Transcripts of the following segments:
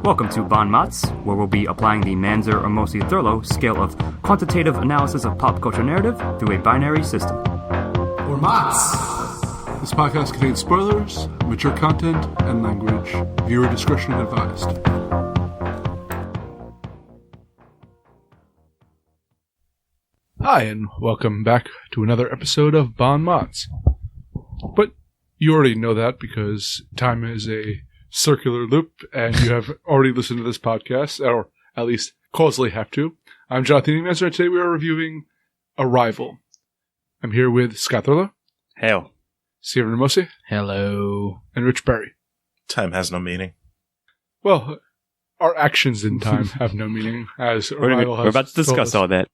Welcome to MOTS, where we'll be applying the Manzer or Mosley Thurlow scale of quantitative analysis of pop culture narrative through a binary system. Or MOTS. This podcast contains spoilers, mature content, and language. Viewer discretion advised. Hi, and welcome back to another episode of MOTS. But you already know that because time is a circular loop, and you have already listened to this podcast, or at least causally have to. I'm Jonathan Manzer, and today we are reviewing Arrival. I'm here with Scott Thurlow. Hail. Stephen Ramosi. Hello. And Rich Berry. Time has no meaning. Well, our actions in time have no meaning, as Arrival has We're about to discuss told us. all that.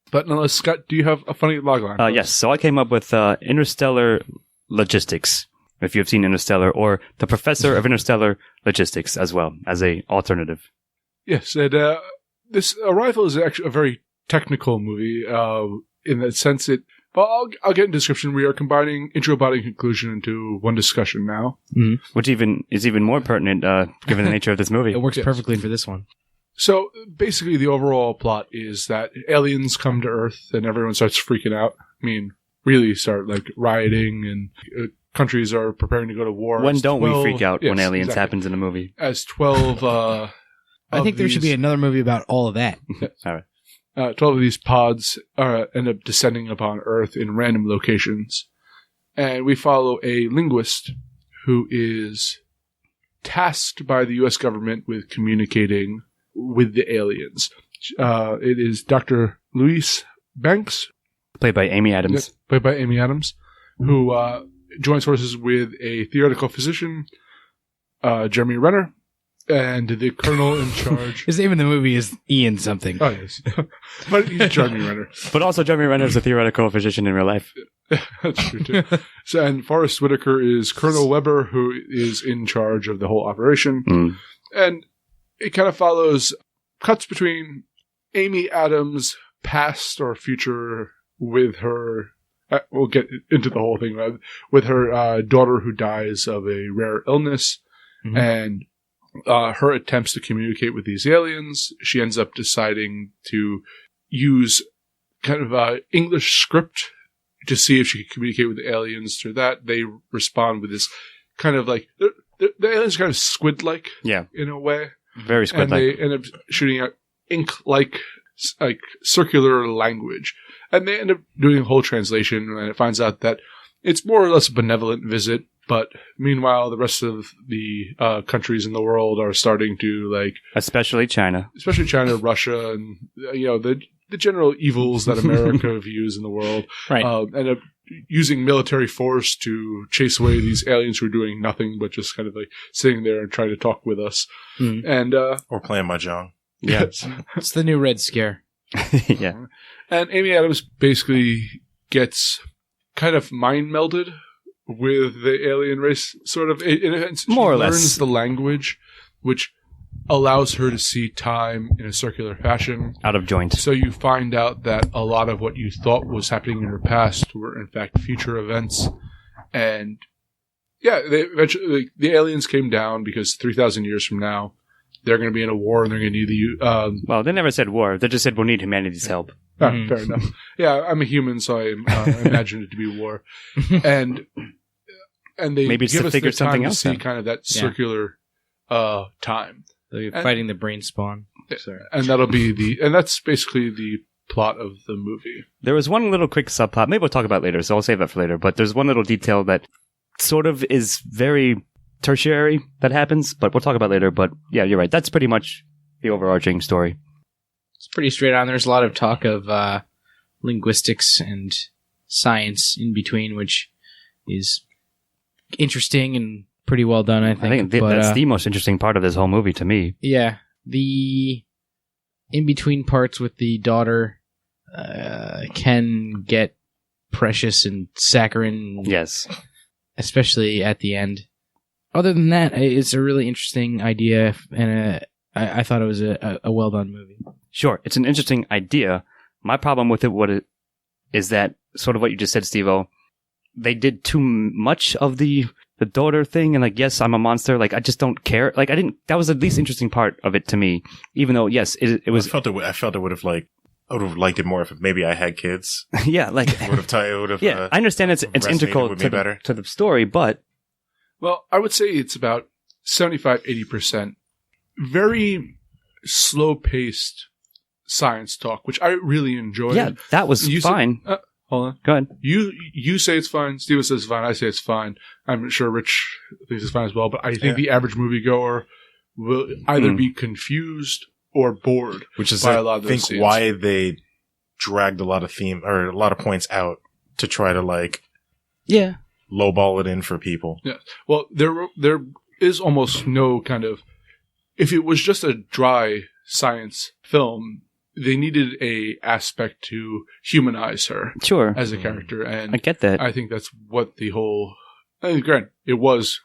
But nonetheless, Scott, do you have a funny logline? Yes, so I came up with interstellar logistics, if you've seen Interstellar, or the professor of interstellar logistics as well, as a alternative. Yes, and this Arrival is actually a very technical movie, in that sense Well, I'll get in description. We are combining intro, body, and conclusion into one discussion now. Mm-hmm. Which is even more pertinent, given the nature of this movie. It works perfectly for this one. So, basically, the overall plot is that aliens come to Earth, and everyone starts freaking out. I mean, really start, rioting, and countries are preparing to go to war. When don't we freak out when aliens happens in a movie? As 12, I think there should be another movie about all of that. All right. 12 of these pods end up descending upon Earth in random locations. And we follow a linguist who is tasked by the U.S. government with communicating with the aliens. It is Dr. Louise Banks. Played by Amy Adams. Yes, played by Amy Adams, who joins forces with a theoretical physician, Jeremy Renner, and the colonel in charge. His name in the movie is Ian something. Oh, yes. But he's Jeremy Renner. But also Jeremy Renner is a theoretical physician in real life. That's true, too. So, and Forrest Whitaker is Colonel Weber, who is in charge of the whole operation. Mm. And it kind of follows cuts between Amy Adams' past or future with her, we'll get into the whole thing, with her daughter who dies of a rare illness, and her attempts to communicate with these aliens. She ends up deciding to use kind of English script to see if she can communicate with the aliens through that. They respond with this kind of the aliens are kind of squid-like, in a way. Very squid-like. And they end up shooting out ink-like, circular language. And they end up doing a whole translation, and it finds out that it's more or less a benevolent visit, but meanwhile, the rest of the countries in the world are starting to, especially China, Russia, and, the general evils that America views in the world. Right. End up using military force to chase away these aliens who are doing nothing but just kind of sitting there and trying to talk with us. Mm. And Or playing Mahjong. yes. It's the new Red Scare. Yeah. And Amy Adams basically gets kind of mind melded with the alien race, sort of. In a sense, more or learns less the language, which allows her to see time in a circular fashion. Out of joint. So you find out that a lot of what you thought was happening in her past were in fact future events. And yeah, they eventually the aliens came down because 3,000 years from now, they're going to be in a war and they're going to need the... well, they never said war. They just said we'll need humanity's help. Fair enough. Yeah, I'm a human, so I imagine it to be war. And they maybe it's give to us figure the time something to else see out. kind of that circular time. They're fighting the brain spawn. Sorry. And that'll be and that's basically the plot of the movie. There was one little quick subplot. Maybe we'll talk about it later, so I'll save that for later. But there's one little detail that sort of is very tertiary that happens, but we'll talk about it later. But yeah, you're right. That's pretty much the overarching story. It's pretty straight on. There's a lot of talk of linguistics and science in between, which is interesting and pretty well done, I think. That's the most interesting part of this whole movie to me. Yeah. The in-between parts with the daughter can get precious and saccharine. Yes. Especially at the end. Other than that, it's a really interesting idea, and I thought it was a well-done movie. Sure, it's an interesting idea. My problem with it is that, sort of what you just said, Steve-O, they did too much of the the daughter thing and like, yes, I'm a monster. Like, I just don't care. Like, that was the least interesting part of it to me, even though, yes, it was. I felt it would have I would have liked it more if maybe I had kids. Yeah, like, It would have. yeah, I understand it's resonated integral with me better. to the story, but. Well, I would say it's about 75-80%. Very slow-paced science talk, which I really enjoyed. Yeah, that was fine. Hold on. Go ahead. You say it's fine. Steven says it's fine. I say it's fine. I'm sure Rich thinks it's fine as well. But I think the average moviegoer will either be confused or bored. Which is, by a lot of I those think, scenes. why they dragged a lot of a lot of points out to try to like Yeah. lowball it in for people. Yeah. Well, there is almost no kind of. If it was just a dry science film, they needed a aspect to humanize her Sure. as a character, and I get that. I think that's what the whole. Granted, it was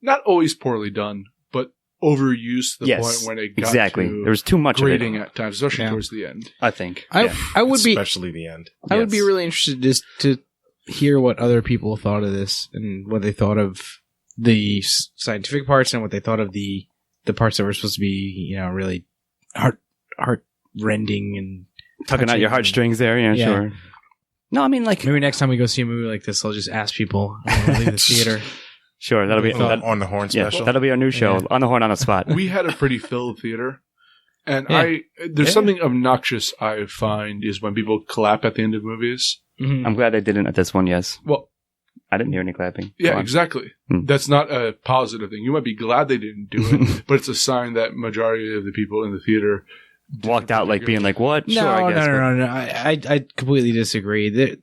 not always poorly done, but overused to the point when it got exactly. to There was too much grating of it, at times, especially towards the end. I think. I would be especially the end. I would be Yes. really interested just to hear what other people thought of this and what they thought of the scientific parts and what they thought of the parts that were supposed to be, really heart rending and Tugging out your heartstrings there, yeah, Yeah. sure. No, I mean, like, Maybe next time we go see a movie like this, I'll just ask people when we leave the theater. sure, that'll be On the horn yeah, special. that'll be our new show, Yeah. on the horn on the spot. We had a pretty filled theater, and Yeah. there's Yeah. something obnoxious I find is when people clap at the end of movies. Mhm. I'm glad they didn't at this one. Yes, Well, I didn't hear any clapping. Go yeah, on. exactly. Hmm. That's not a positive thing. You might be glad they didn't do it, but it's a sign that majority of the people in the theater Walked out like being like, "What?" No, Sure, I guess, but- no. I completely disagree.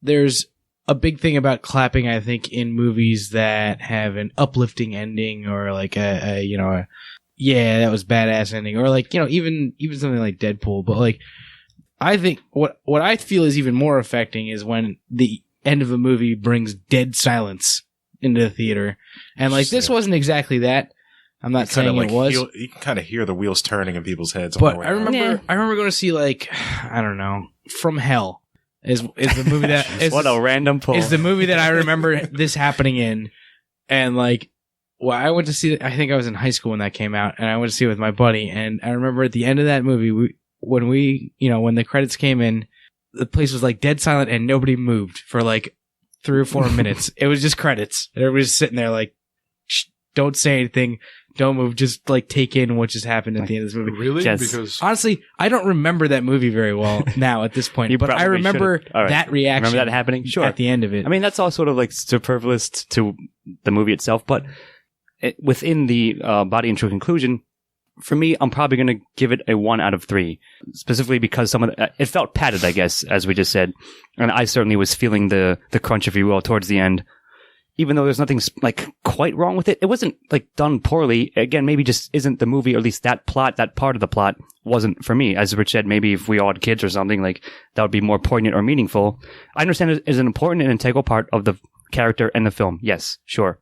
There's a big thing about clapping, I think, in movies that have an uplifting ending or like a yeah, that was badass ending, or like, even something like Deadpool. But like, I think what I feel is even more affecting is when the end of a movie brings dead silence into the theater, and like this wasn't exactly that. I'm not saying it was. You can kind of hear the wheels turning in people's heads. on the But way I out. remember going to see like, I don't know, From Hell is the movie that is What a random pull. is the movie that I remember this happening in, and like, well, I went to see it. I think I was in high school when that came out, and I went to see it with my buddy. And I remember at the end of that movie, when the credits came in, the place was like dead silent and nobody moved for like 3 or 4 minutes. It was just credits. And everybody's sitting there like, shh, don't say anything. Don't move. Just like take in what just happened at the end of this movie. really Yes. because Honestly, I don't remember that movie very well now at this point, You but I probably remember should've. All right. that reaction. Remember that happening? Sure. At the end of it. I mean, that's all sort of like superfluous to the movie itself, but within the body and true conclusion, for me, I'm probably going to give it a 1 out of 3, specifically because it felt padded, I guess, as we just said, and I certainly was feeling the crunch, if you will, towards the end. Even though there's nothing like quite wrong with it, it wasn't like done poorly. Again, maybe just isn't the movie, or at least that part of the plot wasn't for me. As Rich said, maybe if we all had kids or something, like that would be more poignant or meaningful. I understand it is an important and integral part of the character and the film. Yes, sure.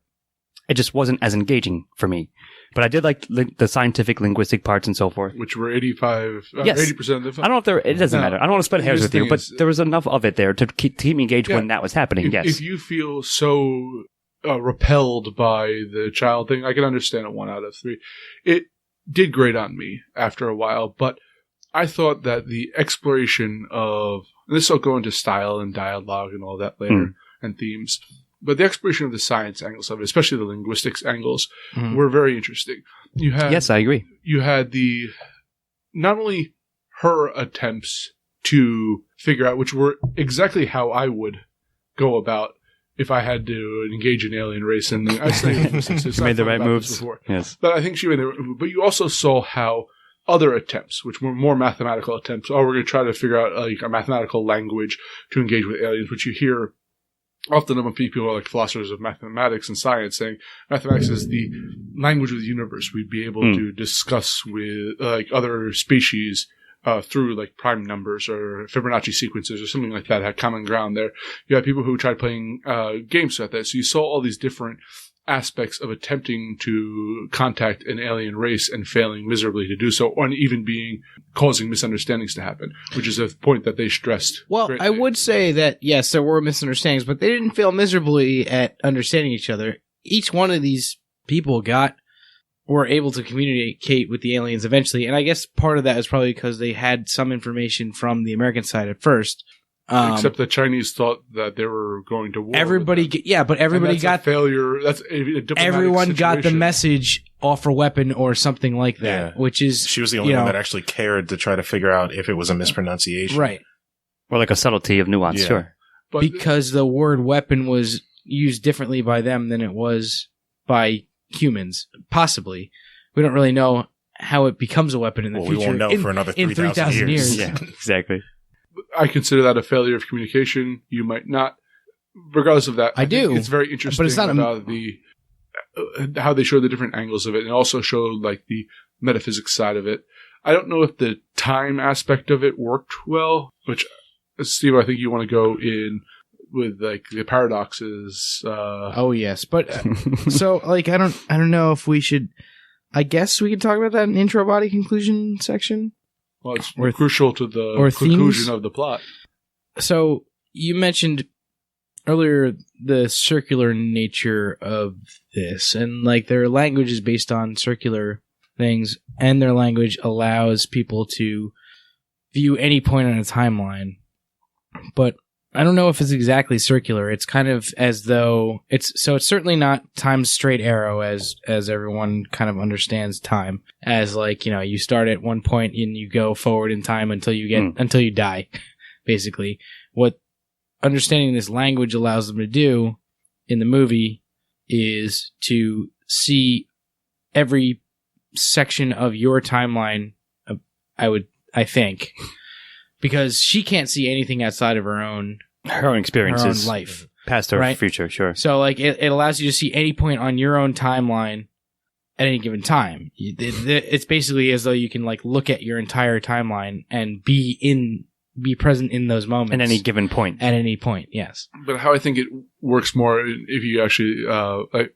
It just wasn't as engaging for me. But I did like the scientific, linguistic parts and so forth. which were 80% Yes. of the film. I don't know if it doesn't No. matter. I don't want to split hairs Here's with the you, thing but is- there was enough of it there to keep me engaged Yeah. when that was happening. If, Yes. if you feel so repelled by the child thing, I can understand a 1 out of 3. It did grate on me after a while, but I thought that the exploration of, and this will go into style and dialogue and all that later, and themes, but the exploration of the science angles of it, especially the linguistics angles, Mhm. were very interesting. You had Yes, I agree. you had not only her attempts to figure out, which were exactly how I would go about if I had to engage an alien race. And I say You made the right moves. before. Yes. But I think she made the right move. But you also saw how other attempts, which were more mathematical attempts, we're going to try to figure out like a mathematical language to engage with aliens, which you hear often among people who are like philosophers of mathematics and science saying mathematics is the language of the universe. We'd be able to discuss with like other species through like prime numbers or Fibonacci sequences or something like that, had common ground there. You had people who tried playing games like that. So you saw all these different aspects of attempting to contact an alien race and failing miserably to do so, or even causing misunderstandings to happen, which is a point that they stressed. Well, greatly. I would say that, yes, there were misunderstandings, but they didn't fail miserably at understanding each other. each one of these people were able to communicate with the aliens eventually, and I guess part of that is probably because they had some information from the American side at first. Except the Chinese thought that they were going to war. But everybody got a failure. That's a diplomatic everyone got the situation. message, offer weapon or something like that, Yeah. which is She was the only one that actually cared to try to figure out if it was a mispronunciation. right. Or like a subtlety of nuance, Yeah. sure. But Because the word weapon was used differently by them than it was by humans. Possibly. We don't really know how it becomes a weapon in the Well, future. we won't know for another in 3,000 years. Yeah, exactly. I consider that a failure of communication. You might not. Regardless of that, I do. think it's very interesting it's not about how they show the different angles of it, and also show like the metaphysics side of it. I don't know if the time aspect of it worked well. Which, Steve, I think you want to go in with like the paradoxes. Oh yes, but so like I don't know if we should. I guess we could talk about that in intro body conclusion section. Well, it's or crucial to the conclusion themes. of the plot. So you mentioned earlier the circular nature of this, and like their language is based on circular things, and their language allows people to view any point on a timeline. But I don't know if it's exactly circular. It's kind of as though it's certainly not time's straight arrow as everyone kind of understands time as like, you know, you start at one point and you go forward in time until you die, basically. What understanding this language allows them to do in the movie is to see every section of your timeline, I think, because she can't see anything outside of her own experiences, her own life, past or right? future, sure. So, like, it allows you to see any point on your own timeline at any given time. It's basically as though you can like look at your entire timeline and be present in those moments At any given point. At any point, yes. But how I think it works more if you actually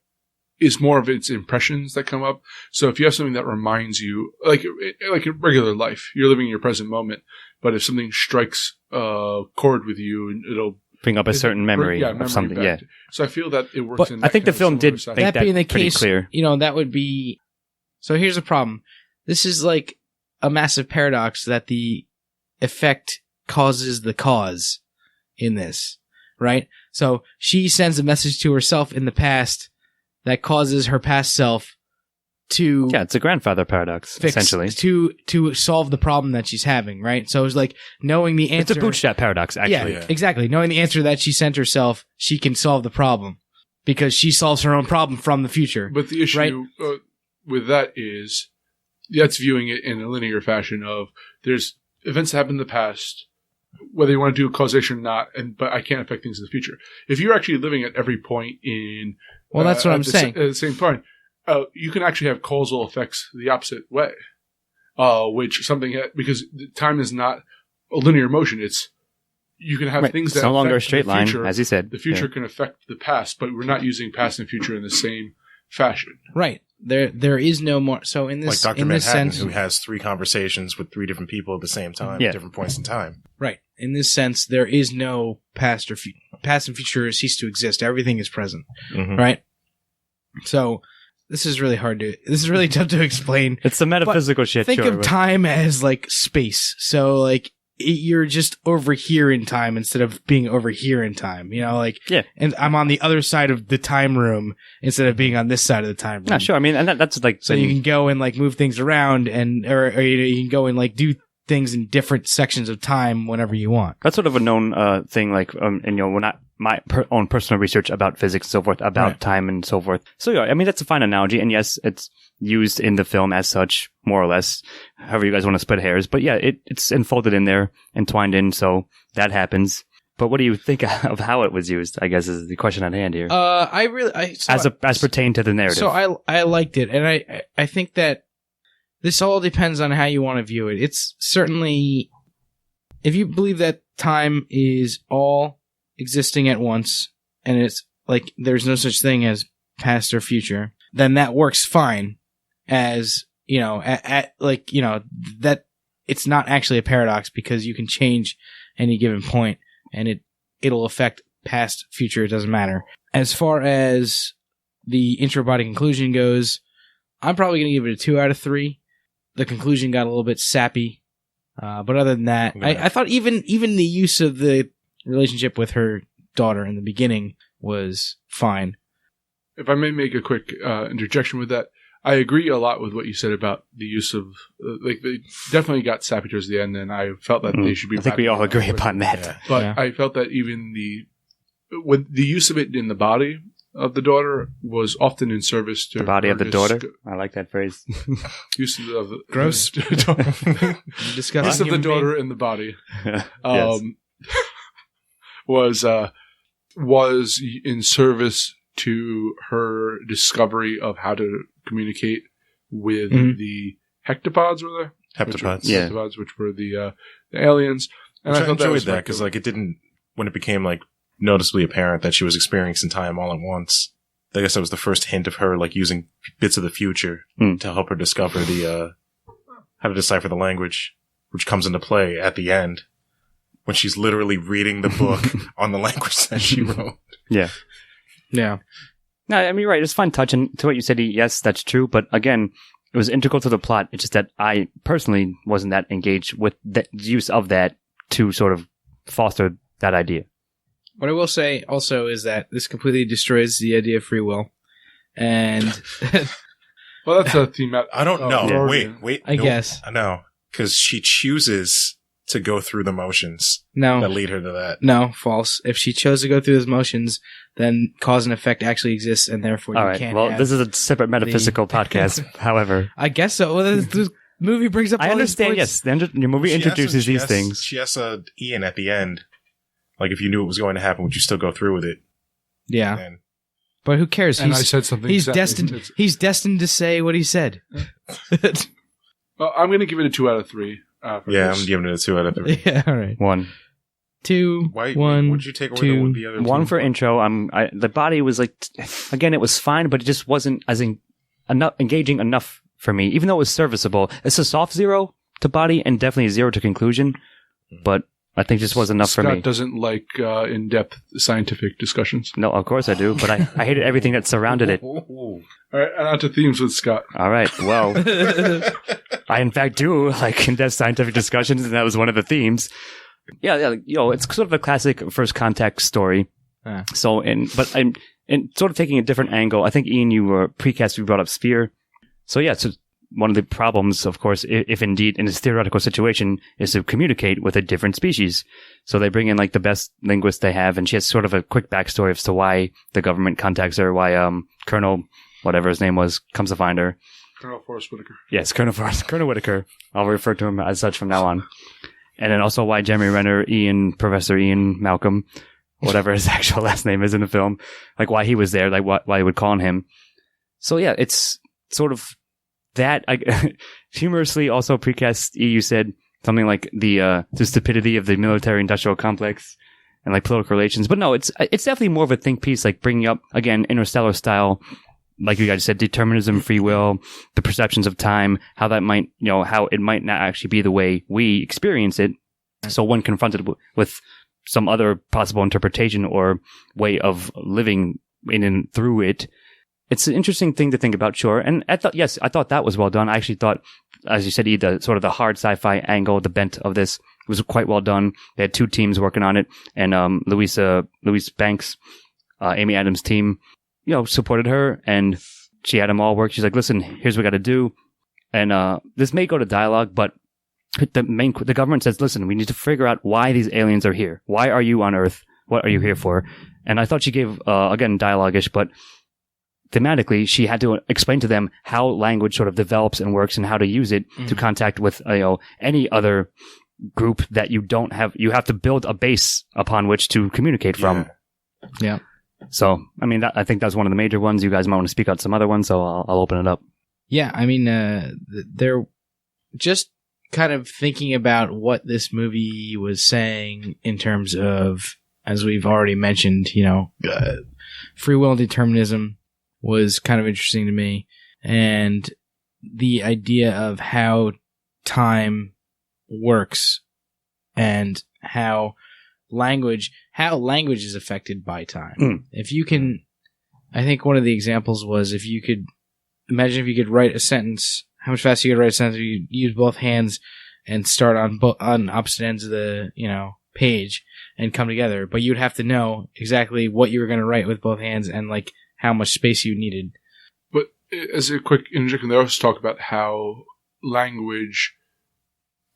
is more of its impressions that come up. So if you have something that reminds you, like in regular life, you're living in your present moment. But if something strikes a chord with you, it'll bring up a certain memory memory of something. back. Yeah, So I feel that it works. but in I think the film did similar make fashion. That being the pretty case, clear. you know, that would be. So here's the problem. This is like a massive paradox that the effect causes the cause in this, right? So she sends a message to herself in the past that causes her past self to Yeah, it's a grandfather paradox, essentially. to solve the problem that she's having, right? So it's like knowing the answer. It's a bootstrap paradox, actually. Yeah, exactly. Knowing the answer that she sent herself, she can solve the problem because she solves her own problem from the future. But the issue right? With that is that's viewing it in a linear fashion of there's events that happen in the past, whether you want to do causation or not, but I can't affect things in the future. If you're actually living at every point in Well, that's what I'm saying. At the same point, you can actually have causal effects the opposite way, which something because time is not a linear motion. It's you can have Right. things It's that no longer a affect straight the line, future. as you said. The future Yeah. can affect the past, but we're not using past and future in the same fashion. Right. There is no more. So in this, Like Dr. in this Manhattan, sense, who has 3 conversations with 3 different people at the same time Yeah. at different points in time. right. In this sense, there is no past or past and future cease to exist. Everything is present. Mhm. Right. So this is really this is really tough to explain. It's the metaphysical shit, Think sure. of time as like space. So like you're just over here in time instead of being over here in time. You know, like Yeah. And I'm on the other side of the time room instead of being on this side of the time room. No, sure. I mean, and that's like... So you can go and like move things around or you can go and like do things in different sections of time whenever you want. That's sort of a known thing, like, and you know, we're not my own personal research about physics and so forth, about Right. time and so forth. So yeah, I mean, that's a fine analogy, and yes, it's used in the film as such, more or less, however you guys want to split hairs. But yeah, it's enfolded in there, entwined in, so that happens. But what do you think of how it was used, I guess, is the question at hand here. As pertained to the narrative. So I liked it, and I think that this all depends on how you want to view it. It's certainly, if you believe that time is all existing at once, and it's like there's no such thing as past or future, then that works fine. As you know, like you know that it's not actually a paradox because you can change any given point, and it'll affect past, future. It doesn't matter. As far as the intro body conclusion goes, I'm probably going to give it a 2 out of 3. The conclusion got a little bit sappy. But other than that, I thought even the use of the relationship with her daughter in the beginning was fine. If I may make a quick interjection with that, I agree a lot with what you said about the use of, they definitely got sappy towards the end, and I felt that they should be. I think we all agree upon that. Yeah. But I felt that even with the use of it in the body of the daughter was often in service to The body her of the daughter. I like that phrase. use of the Gross. Disgusting. Use of the daughter in the body. Yes. Was in service to her discovery of how to communicate with the hectopods, were there? Heptapods. Yeah. Heptapods, which were the aliens. And Which I thought enjoyed was that quite because cool. like it didn't, when it became like noticeably apparent that she was experiencing time all at once. I guess that was the first hint of her like using bits of the future to help her discover the how to decipher the language, which comes into play at the end when she's literally reading the book on the language that she wrote. Yeah. Yeah. No, I mean, you're right. It's fun touching to what you said. Yes, that's true. But again, it was integral to the plot. It's just that I personally wasn't that engaged with the use of that to sort of foster that idea. What I will say also is that this completely destroys the idea of free will. And Well, that's a theme. I don't know. yeah. Wait. I nope. guess. No, because she chooses to go through the motions that no, lead her to that. no, false. If she chose to go through those motions, then cause and effect actually exists, and therefore All you right. can't Well, have this is a separate metaphysical podcast. However, I guess so. Well, the movie brings up I all these understand. points. Yes, your movie She introduces asks- she these asks- things. She asks Ian at the end, like, if you knew it was going to happen, would you still go through with it? Yeah. And But who cares? And I said something. He's destined. He's destined to say what he said. Well, I'm going to give it a 2 out of 3. For yeah, this. I'm giving it a 2 out of 3. Yeah. All right. 1. 2. Why? 1. Would you take away two, the other 1 two? for intro. The body was like, again, it was fine, but it just wasn't as enough engaging enough for me. Even though it was serviceable, it's a soft 0 to body and definitely a 0 to conclusion. But I think just wasn't enough Scott for me. doesn't like in-depth scientific discussions. No, of course I do, but I hated everything that surrounded it. All right, and on to themes with Scott. All right, well, I in fact do like in-depth scientific discussions, and that was one of the themes. Yeah, it's sort of a classic first contact story. So, but I'm sort of taking a different angle. I think Ian, you were precast. You brought up sphere. So yeah, so one of the problems, of course, if indeed in this theoretical situation, is to communicate with a different species. So they bring in like the best linguist they have, and she has sort of a quick backstory as to why the government contacts her, why Colonel, whatever his name was, comes to find her. Colonel Forrest Whitaker. Yes, Colonel Whitaker. I'll refer to him as such from now on. And then also why Jeremy Renner, Professor Ian Malcolm, whatever his actual last name is in the film, like why he was there, like why he would call on him. So yeah, it's sort of that. Humorously also precast you said something like the stupidity of the military-industrial complex and like political relations. But no, it's definitely more of a think piece, like bringing up, again, Interstellar style, like you guys said, determinism, free will, the perceptions of time, how that might, how it might not actually be the way we experience it. So when confronted with some other possible interpretation or way of living in and through it, it's an interesting thing to think about, sure. And I thought that was well done. I actually thought, as you said, the sort of the hard sci-fi angle, the bent of this was quite well done. They had 2 teams working on it, and Louise Banks, Amy Adams' team, supported her, and she had them all work. She's like, listen, here's what we got to do. And this may go to dialogue, but the government says, listen, we need to figure out why these aliens are here. Why are you on Earth? What are you here for? And I thought she gave, again, dialogue-ish, but thematically, she had to explain to them how language sort of develops and works and how to use it to contact with, any other group that you don't have. You have to build a base upon which to communicate from. Yeah. So, I mean, I think that's one of the major ones. You guys might want to speak out some other ones, so I'll open it up. Yeah, I mean, they're just kind of thinking about what this movie was saying in terms of, as we've already mentioned, free will and determinism was kind of interesting to me. And the idea of how time works and how language is affected by time. If you can I think one of the examples was if you could write a sentence, how much faster you could write a sentence if you use both hands and start on opposite ends of the page and come together. But you'd have to know exactly what you were going to write with both hands and like how much space you needed. But as a quick interjection, they also talk about how language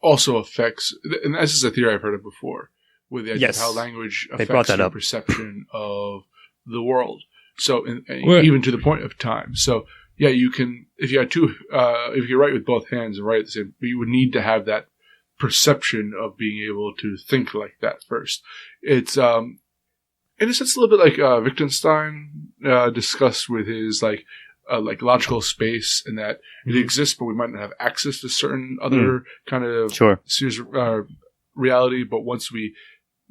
also affects, and this is a theory I've heard of before, with the idea of how language affects your perception of the world. So, even to the point of time. So, yeah, you can, if you had if you write with both hands and write at the same, you would need to have that perception of being able to think like that first. It's, in a sense, a little bit like Wittgenstein discussed with his like logical space, and that it exists, but we might not have access to certain other kind of spheres of reality. But once we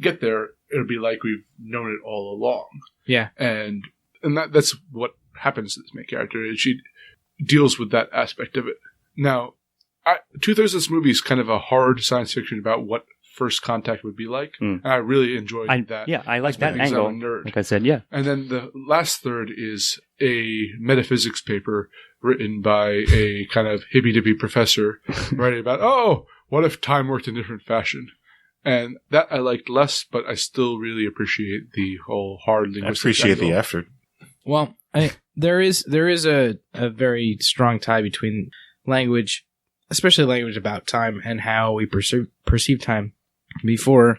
get there, it'll be like we've known it all along. Yeah, and that's what happens to this main character. She deals with that aspect of it. Now, 2/3 of this movie is kind of a hard science fiction about what first contact would be like. And I really enjoyed that. Yeah, I like that angle. Like I said, yeah. And then the last third is a metaphysics paper written by a kind of hippy-dippy professor writing about, what if time worked in a different fashion? And that I liked less, but I still really appreciate the whole hard linguistic I appreciate angle. the effort. Well, there is a very strong tie between language, especially language about time, and how we perceive time. Before,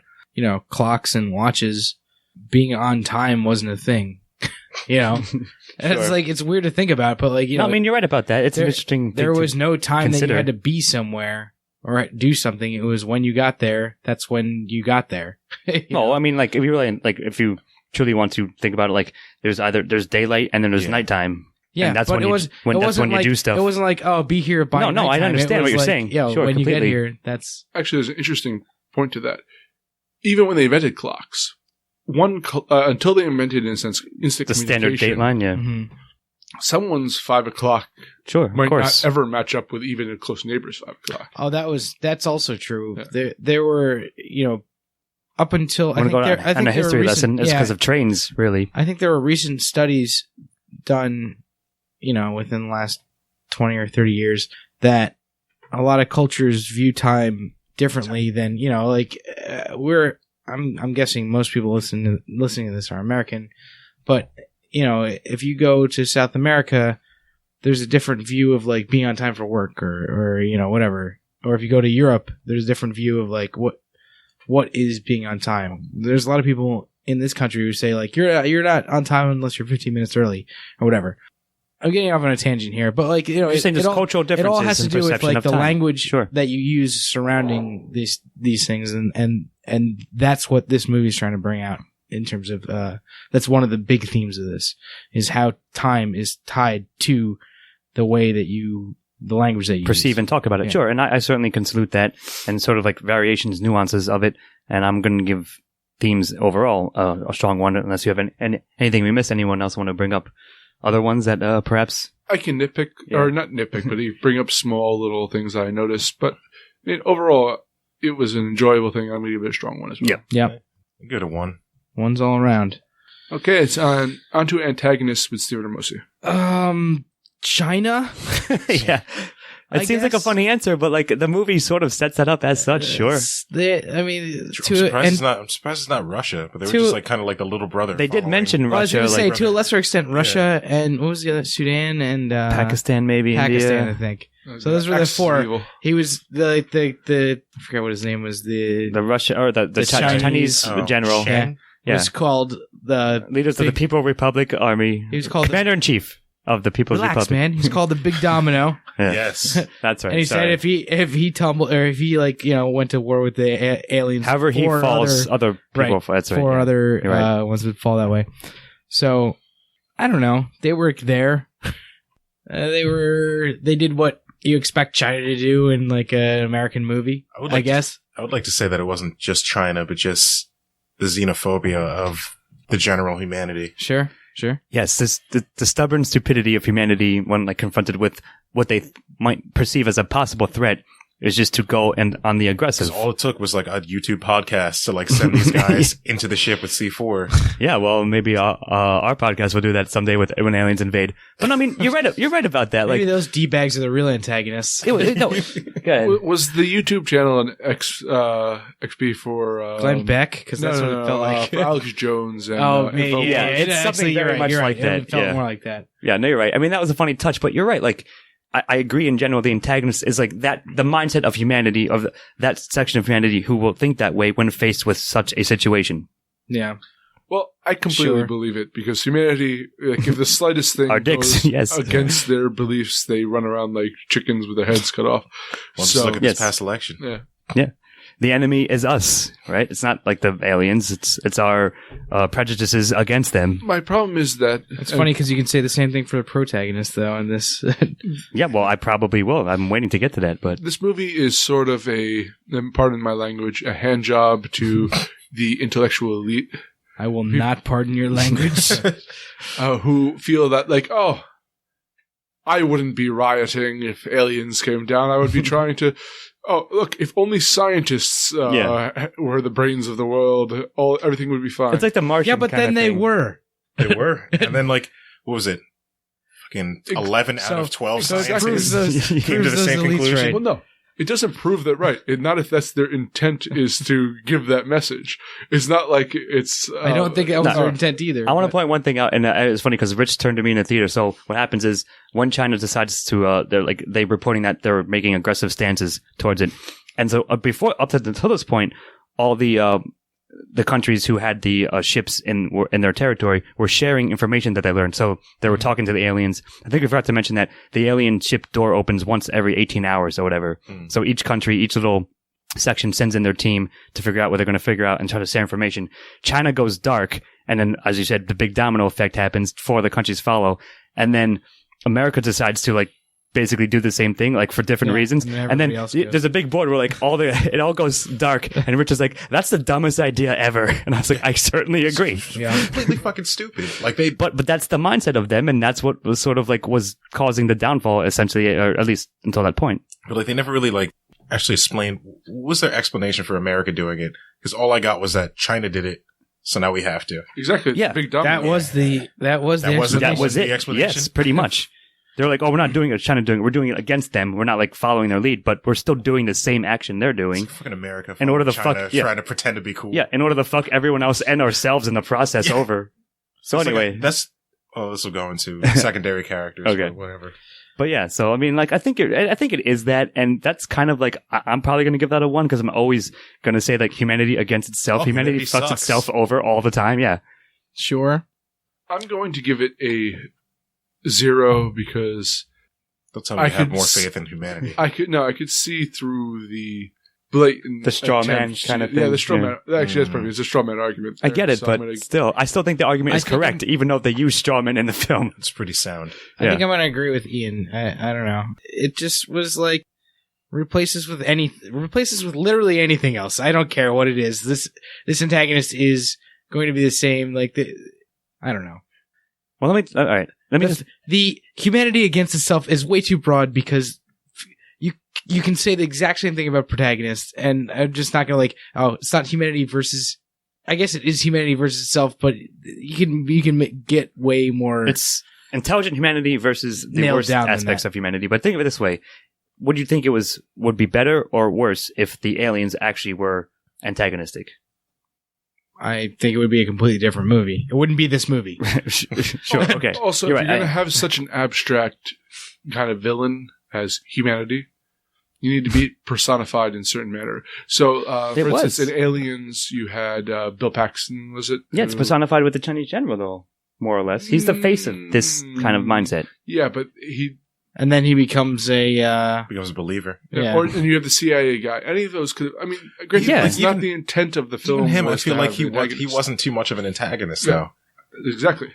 clocks and watches, being on time wasn't a thing. And it's like, it's weird to think about, but like, No, I mean, you're right about that. It's an interesting thing. There was no time consider. that you had to be somewhere or do something. It was when you got there. That's when you got there. No, I mean, like, if you truly want to think about it, like, there's daylight and then there's nighttime. Yeah, and that's but when you do stuff. It wasn't like, be here by No, I nighttime. understand what you're like, saying. Sure, when completely. you get here, that's... Actually, there's an interesting point to that. Even when they invented clocks, until they invented, in a sense, instant the communication, standard dateline, yeah. Mm-hmm. Someone's 5 o'clock Sure, might of course. not ever match up with even a close neighbor's 5 o'clock. Oh, that's also true. Yeah. There were, up until I think on a history lesson, it's because of trains, really. I think there were recent studies done, within the last 20 or 30 years that a lot of cultures view time differently than, I'm guessing most people listening to this are American, but if you go to South America, there's a different view of like being on time for work or whatever. Or if you go to Europe, there's a different view of like what is being on time. There's a lot of people in this country who say like you're not on time unless you're 15 minutes early or whatever. I'm getting off on a tangent here, but like you're saying there's cultural differences. It all has to do with like the language Sure. that you use surrounding these things, and that's what this movie is trying to bring out in terms of that's one of the big themes of this is how time is tied to the way that the language that you perceive use. and talk about it. Yeah. Sure, and I certainly can salute that and sort of like variations, nuances of it. And I'm going to give themes overall a strong one, unless you have anything we missed. Anyone else want to bring up other ones that perhaps I can nitpick, or not nitpick, but you bring up small little things I noticed. But overall, it was an enjoyable thing. I'm going to give it a strong one as well. Yeah. Good at one. One's all around. Okay, it's on to antagonists with Stephen Ramosi. China? yeah. It seems like a funny answer, but like the movie sort of sets that up as such. Sure. I'm surprised it's not Russia, but they were just like kind of like the little brother. They did mention I was Russia, going to say like to a lesser extent Russia and what was the other? Sudan and Pakistan, maybe Pakistan, India. I think. So those were the four. He was the I forget what his name was. The Russia or the Chinese general. Yeah. It was called the Leaders of the People Republic Army. He was called Commander in Chief of the People's Relax, Republic. man. He's called the Big Domino. Yeah. Yes, that's right. And he said if he tumbled or if he went to war with the aliens, however he falls, other people. That's right. Four other right. ones would fall that way. So I don't know. They were there. They did what you expect China to do in like an American movie. I guess. I would like to say that it wasn't just China, but just the xenophobia of the general humanity. Sure. Yes, the stubborn stupidity of humanity when like confronted with what they might perceive as a possible threat is just to go and on the aggressive. All it took was like a YouTube podcast to like send these guys into the ship with C4. Yeah, well, maybe our podcast will do that someday when aliens invade. But I mean, you're right. You're right about that. Maybe Like those D-bags are the real antagonists. no, go ahead. Was the YouTube channel an XP for Glenn Beck, because that's what it felt like. for Alex Jones and Maybe, yeah, it's it's actually something you're very right. much You're like right. that, It felt yeah. more like that. Yeah, no, you're right. I mean, that was a funny touch, but you're right. Like, I agree in general. The antagonist is like that. The mindset of humanity, of that section of humanity who will think that way when faced with such a situation. Yeah. Well, I completely Sure. believe it because humanity, like, if the slightest thing Our dicks, goes yes. against their beliefs, they run around like chickens with their heads cut off. Well, So- just look at Yes. this past election. Yeah. The enemy is us, right? It's not like the aliens. It's our prejudices against them. My problem is that It's funny because you can say the same thing for the protagonist, though, in this. Yeah, well, I probably will. I'm waiting to get to that, but this movie is sort of pardon my language, a hand job to the intellectual elite I will not pardon your language. who feel that, like, oh, I wouldn't be rioting if aliens came down. I would be trying to. Oh, look! If only scientists were the brains of the world, everything would be fine. it's like the Martian. Yeah, but kinda then they thing. were. They were. And then like, what was it? Fucking 11 So- out of 12 so it scientists proves those- came to proves the those same elites conclusion. right. Well, no, it doesn't prove that right. Not if that's their intent is to give that message. It's not like it's. I don't think that was no. their intent either. I want to but- point one thing out, and it's funny because Rich turned to me in the theater. So what happens is when China decides to, they're reporting that they're making aggressive stances towards it, and so until this point, all the countries who had the ships in their territory were sharing information that they learned. So they were talking to the aliens. I think we forgot to mention that the alien ship door opens once every 18 hours or whatever. So each country, each little section sends in their team to figure out what they're going to figure out and try to share information. China goes dark, and then, as you said, the big domino effect happens. 4 other countries follow, and then America decides to like basically do the same thing, like for different Yeah, reasons. and And then everybody else goes. there's a big board where like it all goes dark, and Rich is like, "That's the dumbest idea ever." And I was like, "I certainly agree." Yeah. Completely fucking stupid. Like they, But that's the mindset of them, and that's what was sort of like was causing the downfall, essentially, or at least until that point. but like they never really like actually explained what was their explanation for America doing it. Because all I got was that China did it, so now we have to. exactly. It's Yeah, a big domino. That was the That wasn't- explanation. That was the it. explanation? Yes, pretty much. They're like, "Oh, we're not doing it. China doing it. We're doing it against them. We're not like following their lead, but we're still doing the same action they're doing." It's fucking America. In order to China fuck- yeah. trying to pretend to be cool. Yeah, in order to fuck everyone else and ourselves in the process Yeah. over. So It's like anyway, this will go into secondary characters. Okay. Or whatever. but yeah, so I mean, like, I think it is that, and that's kind of like I'm probably going to give that a 1 because I'm always going to say like humanity against itself. Oh, humanity humanity fucks sucks. itself over all the time. Yeah, Sure. I'm going to give it a 0 because Don't tell me I you have could more s- faith in humanity. I could see through the blatant The straw man attempt to- kind of Yeah, thing, the straw yeah. man. Actually, that's perfect. It's a straw man argument. I there, get it, so I'm but gonna- still, I still think the argument I is think correct, even though they use strawmen in the film. It's pretty sound. I Yeah. think I'm going to agree with Ian. I don't know. It just was like replaces with literally anything else. I don't care what it is. This antagonist is going to be the same. Like I don't know. Well, all right. Let me just. The humanity against itself is way too broad because you can say the exact same thing about protagonists, and I'm just not gonna like, oh, it's not humanity versus. I guess it is humanity versus itself, but you can get way more. It's intelligent humanity versus the Nailed worst down than aspects that. of humanity. But think of it this way: would you think would be better or worse if the aliens actually were antagonistic? I think it would be a completely different movie. It wouldn't be this movie. Sure. Okay. Also, You're if right. you're going to have such an abstract kind of villain as humanity, you need to be personified in a certain manner. So, It for instance, was. in Aliens, you had Bill Paxton, was it? Yeah, it's personified with the Chinese general, though, more or less. He's the face of this kind of mindset. Yeah, but he... And then he becomes a. Becomes a believer. Yeah. And you have the CIA guy. Any of those could... I mean, granted, Yeah, it's not even- the intent of the film. Even him, I was to feel like have he antagonists. wasn't too much of an antagonist, Yeah. though. Exactly.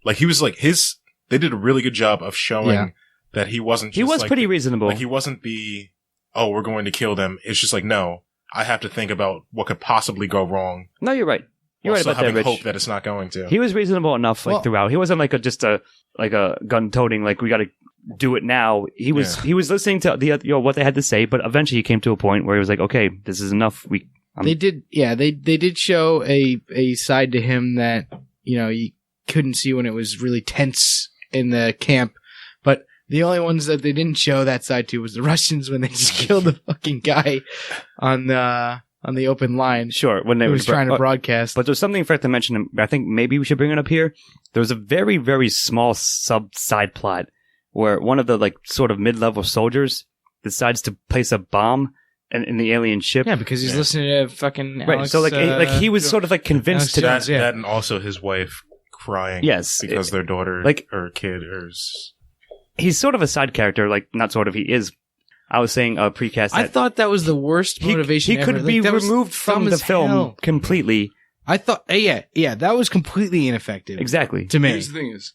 Like, he was like, they did a really good job of showing Yeah. that he wasn't just He was like pretty reasonable. Like, he wasn't we're going to kill them. It's just like, no, I have to think about what could possibly go wrong. No, you're right. You're while right still about that, having Rich. hope that it's not going to. He was reasonable enough, like Well- throughout. He wasn't like just a gun toting. Like we got to do it now. He was listening to the what they had to say, but eventually he came to a point where he was like, okay, this is enough. They did show a side to him that you couldn't see when it was really tense in the camp, but the only ones that they didn't show that side to was the Russians when they just killed the fucking guy on the open line. Sure, when they was trying to broadcast. But there's something I forgot to mention. I think maybe we should bring it up here. There was a very, very small side plot where one of the like sort of mid-level soldiers decides to place a bomb in the alien ship. Yeah, because he's listening to fucking right. Alex, So like he was sort of like convinced to that, and also his wife crying. Yes, because their daughter, like or kid, he's sort of a side character. Like not sort of, he is. I was saying precast. I thought that was the worst motivation. He could be removed from the film completely. I thought, yeah, that was completely ineffective. Exactly. To me. Here's the thing is,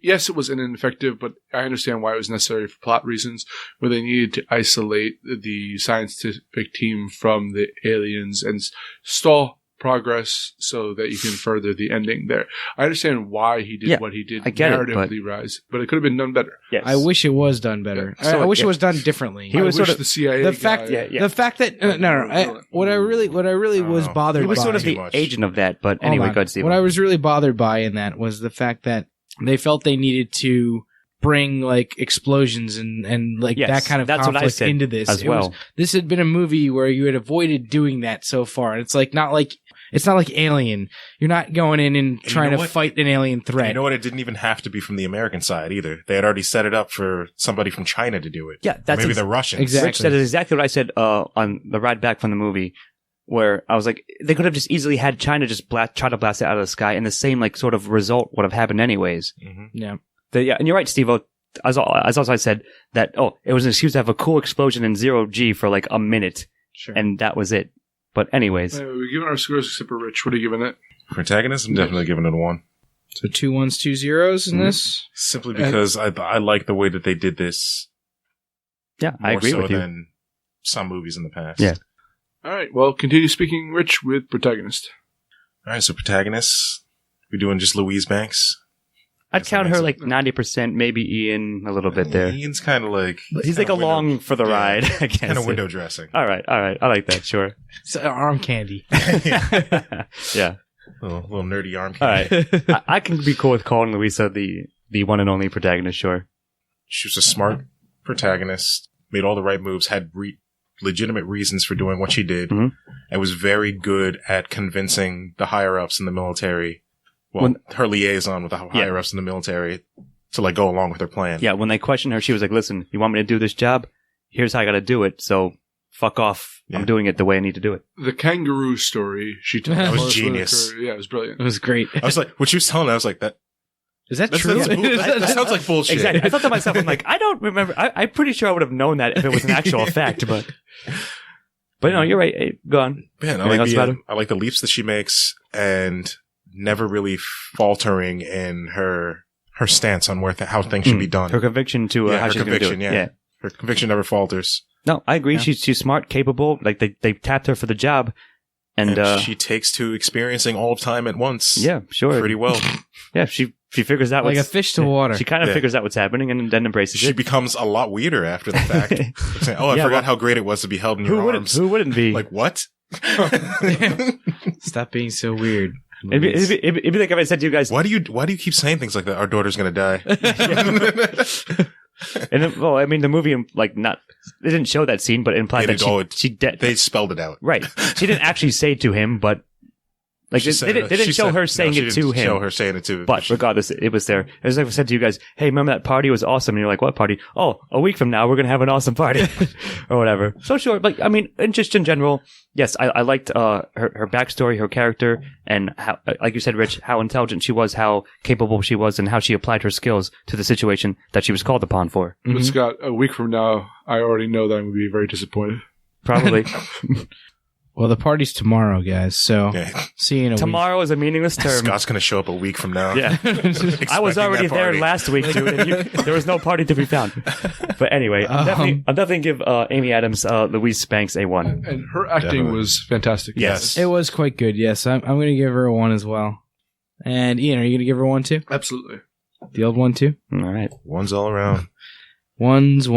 yes, it was ineffective, but I understand why it was necessary for plot reasons, where they needed to isolate the scientific team from the aliens and stall progress so that you can further the ending there. I understand why he did what he did narratively rise, but it could have been done better. Yes. I wish it was done better. Yeah. So, I wish it was done differently. He was sort of the CIA the fact that what I really was bothered by. He was sort of the agent of that, but anyway, go ahead, Steve. What I was really bothered by in that was the fact that they felt they needed to bring like explosions and like that kind of conflict into this as well. This had been a movie where you had avoided doing that so far. It's not like Alien. You're not going in and trying to fight an alien threat. You know what? It didn't even have to be from the American side either. They had already set it up for somebody from China to do it. Yeah, that's maybe the Russians. Exactly. Rich, that is exactly what I said on the ride back from the movie, where I was like, they could have just easily had China just try to blast it out of the sky, and the same like sort of result would have happened anyways. Mm-hmm. Yeah. And you're right, Steve-O. As also I said that it was an excuse to have a cool explosion in 0G for like a minute, and that was it. But anyways, we're giving our scores except for Rich. What are you giving it? Protagonist, I'm definitely giving it a 1. So 2 1s, 2 0s in this? Simply because I like the way that they did this. Yeah, I agree with you. More so than some movies in the past. Yeah. All right. Well, continue speaking, Rich, with Protagonist. All right. So Protagonist, we're doing just Louise Banks. I'd count her like 90%, maybe Ian a little bit there. Ian's kind of like... He's like along for the ride, I guess. Kind of window dressing. All right. I like that, sure. It's arm candy. Yeah. Little nerdy arm candy. All right. I can be cool with calling Louisa the one and only protagonist, sure. She was a smart protagonist, made all the right moves, had legitimate reasons for doing what she did, and was very good at convincing the higher-ups in the military... Well, her liaison with the higher-ups in the military to, like, go along with her plan. Yeah, when they questioned her, she was like, listen, you want me to do this job? Here's how I gotta do it, so fuck off. Yeah. I'm doing it the way I need to do it. The kangaroo story she told. That was genius. Yeah, it was brilliant. It was great. I was like, what she was telling me, I was like, is that true? That sounds like bullshit. Exactly. I thought to myself, I'm like, I don't remember. I'm pretty sure I would have known that if it was an actual fact, but no, you're right. Hey, go on. Man, I like the leaps that she makes and never really faltering in her stance on how things should be done. Her conviction to how she's going to do it. Yeah. Her conviction never falters. No, I agree. Yeah. She's smart, capable. Like they tapped her for the job, and she takes to experiencing all of time at once. Yeah, sure, pretty well. Yeah, she figures out like a fish to water. She kind of figures out what's happening and then embraces it. She becomes a lot weirder after the fact. Saying, I forgot how great it was to be held in your arms. Who wouldn't be? Like what? Stop being so weird. It'd be like if I said to you guys, why do you keep saying things like that? Our daughter's gonna die. And then, well, I mean, the movie they didn't show that scene, but it implied that they spelled it out. Right. She didn't actually say it to him, but like they didn't show her saying it to him. Show her saying it to him. But regardless, it was there. It was like I said to you guys, hey, remember that party was awesome? And you're like, what party? Oh, a week from now, we're going to have an awesome party. Or whatever. So sure. Like, I mean, just in general, yes, I liked her backstory, her character, and how, like you said, Rich, how intelligent she was, how capable she was, and how she applied her skills to the situation that she was called upon for. But Scott, a week from now, I already know that I'm going to be very disappointed. Probably. Well, the party's tomorrow, guys, so see you in a week. Tomorrow is a meaningless term. Scott's going to show up a week from now. Yeah. I was already there last week, dude, and there was no party to be found. But anyway, I'm definitely give Amy Adams, Louise Banks a 1. And her acting was fantastic. Yes. It was quite good, yes. I'm going to give her a 1 as well. And Ian, are you going to give her 1 too? Absolutely. The old 1 too? All right. 1's all around. Ones.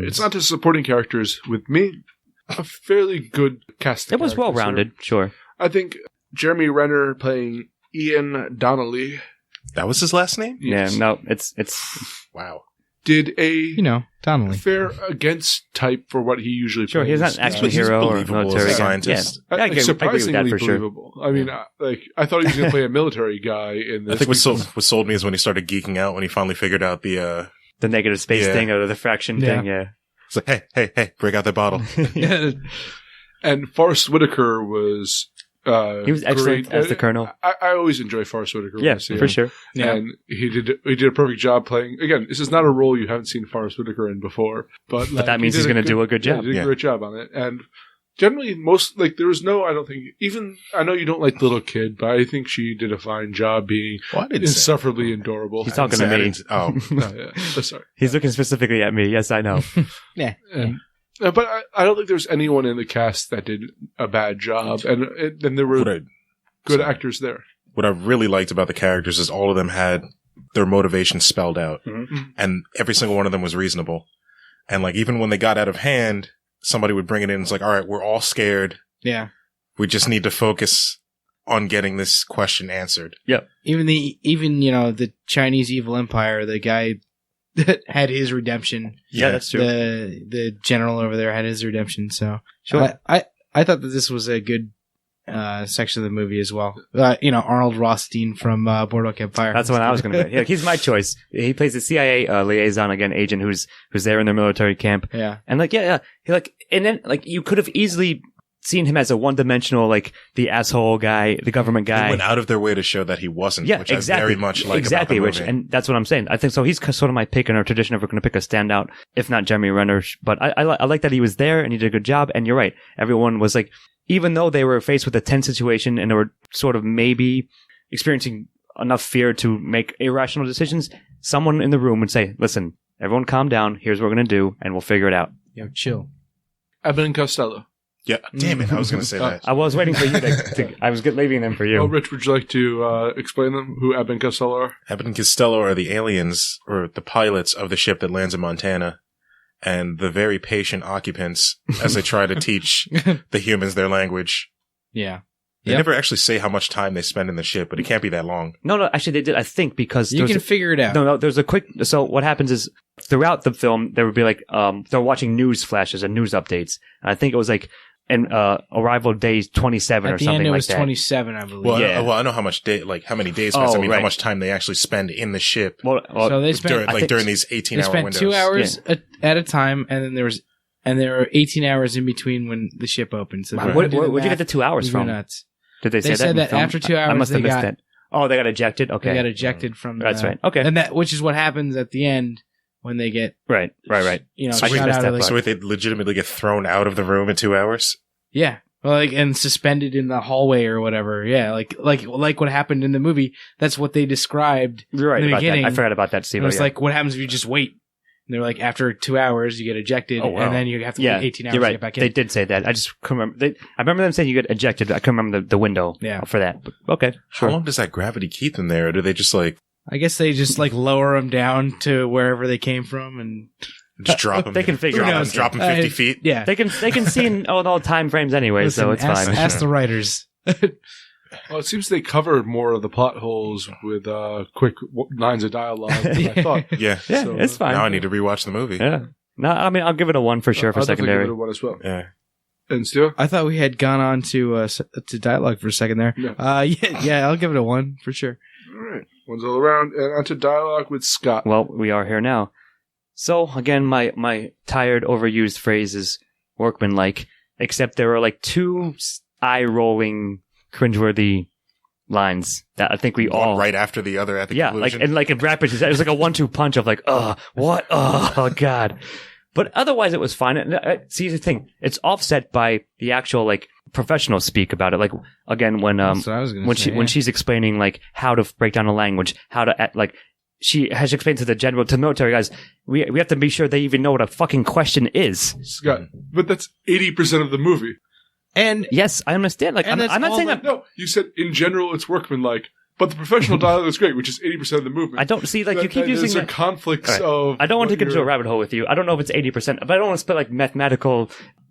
It's not just supporting characters. With me, a fairly good cast. It was well rounded, sure. I think Jeremy Renner playing Ian Donnelly. That was his last name? Yes. Yeah, no, it's Wow. Did a Donnelly. fair against type for what he usually sure. plays. He's not an action But he's hero or believable military as a guy. scientist. Yeah, I agree with surprisingly that for sure. believable. I mean, I thought he was going to play a military guy in this. I think what sold me is when he started geeking out when he finally figured out the negative space Yeah. thing or the fraction thing. Yeah, it's like, hey, break out that bottle. And Forrest Whitaker was he was excellent great. as the Colonel. I always enjoy Forrest Whitaker. Yeah, when I see for him. sure. Yeah. And he did a perfect job playing. Again, this is not a role you haven't seen Forrest Whitaker in before, but that means he's going to do a good job. He did Yeah. a great job on it. And generally, there was no. I don't think even. I know you don't like Little Kid, but I think she did a fine job being Well, I didn't say- insufferably adorable. He's talking to I me. didn't- Oh, Oh, yeah. Oh, sorry. He's looking specifically at me. Yes, I know. But I don't think there's anyone in the cast that did a bad job, and there were good actors there. what I really liked about the characters is all of them had their motivation spelled out, Mhm. and every single one of them was reasonable. And like even when they got out of hand, somebody would bring it in. It's like, all right, we're all scared. Yeah. We just need to focus on getting this question answered. Even the Chinese evil empire, the guy that had his redemption. Yeah, that's true. The general over there had his redemption. So Sure. I thought that this was a good section of the movie as well. Arnold Rothstein from Boardwalk Empire. That's what I was going to say. Yeah, he's my choice. He plays the CIA liaison agent who's there in their military camp. Yeah. And and then you could have easily seen him as a one-dimensional, the asshole guy, the government They guy. went out of their way to show that he wasn't, Yeah, which exactly. I very much like exactly, about the Rich, movie. and that's what I'm saying. I think so. He's sort of my pick in our tradition if we're going to pick a standout, if not Jeremy Renner. But I like that he was there and he did a good job. And you're right, everyone was even though they were faced with a tense situation and they were sort of maybe experiencing enough fear to make irrational decisions, someone in the room would say, "Listen, everyone, calm down. Here's what we're going to do, and we'll figure it out." Chill. Abbott and Costello. Yeah, damn it, I was going to say that. I was waiting for you to I was leaving them for you. Well, Rich, would you like to explain them? Who Abbott and Costello are? Abbott and Costello are the aliens, or the pilots of the ship that lands in Montana, and the very patient occupants as they try to teach the humans their language. Yeah. They Yep. never actually say how much time they spend in the ship, but it can't be that long. No, actually they did. I think because You can figure it out. No, there's a quick. So what happens is throughout the film there would be they're watching news flashes and news updates. And I think it was arrival day 27 At or the something end, it like was that. 27, I believe. Well, Yeah. I know how much how many days pass. I mean, right. how much time they actually spend in the ship Well, So they spent during, I think- during these they 18-hour spent windows. 2 hours at a time, and then there were 18 hours in between when the ship opened. So Wow, if where'd do the you get math, the 2 hours you go from? nuts. Did they say They that? said in the that film? after 2 I hours must have they missed got- it. Oh, they got ejected. Okay, They got ejected from. That's right. Okay, and which is what happens at the end when they get right. So shot wait, out of the So wait, they legitimately get thrown out of the room in 2 hours? Yeah. Well, and suspended in the hallway or whatever. Yeah, like what happened in the movie. That's what they described. You're right in the about that. beginning. I forgot about that, Steve. It was like, what happens if you just wait? And they're like, after 2 hours, you get ejected, Oh, wow. and then you have to wait 18 hours you're to right. get back in. They did say that. I just couldn't remember. I remember them saying you get ejected. I couldn't remember the window for that. But, okay, How long does that gravity keep them there? Or do they just I guess they just lower them down to wherever they came from, and just drop them? They can figure Who it out. knows? Drop them 50 feet? yeah, They can see in all time frames anyway, so it's ask, fine. Ask the writers. Well, it seems they cover more of the plot holes with quick lines of dialogue than I thought. Yeah. Yeah, So, it's fine. Now I need to rewatch the movie. Yeah. No, I mean I'll give it a 1 for sure for I'll definitely secondary. give it a one as well. Yeah. And Stu? I thought we had gone on to dialogue for a second there. Yeah. Yeah, I'll give it a 1 for sure. All right. One's all around. And onto dialogue with Scott. Well, we are here now. So again, my tired, overused phrase is workmanlike, except there are 2 eye-rolling, cringeworthy lines that I think we One all right after the other at the yeah, conclusion. in rapid. It was like a 1-2 punch of what? Oh God. But otherwise, it was fine. And, see, the thing, it's offset by the actual professional speak about it. Again, when That's what I was gonna when say, when she's explaining how to break down a language, how to she has explained to the military guys, we have to be sure they even know what a fucking question is. Scott. But that's 80% of the movie. And Yes, I understand. And I'm that's not all saying that- that. No, you said in general it's workmanlike. But the professional dialogue is great, which is 80% of the movement. I don't see, like, you keep using the conflicts Right. of. I don't want to get into a rabbit hole with you. I don't know if it's 80%, but I don't want to split like mathematical.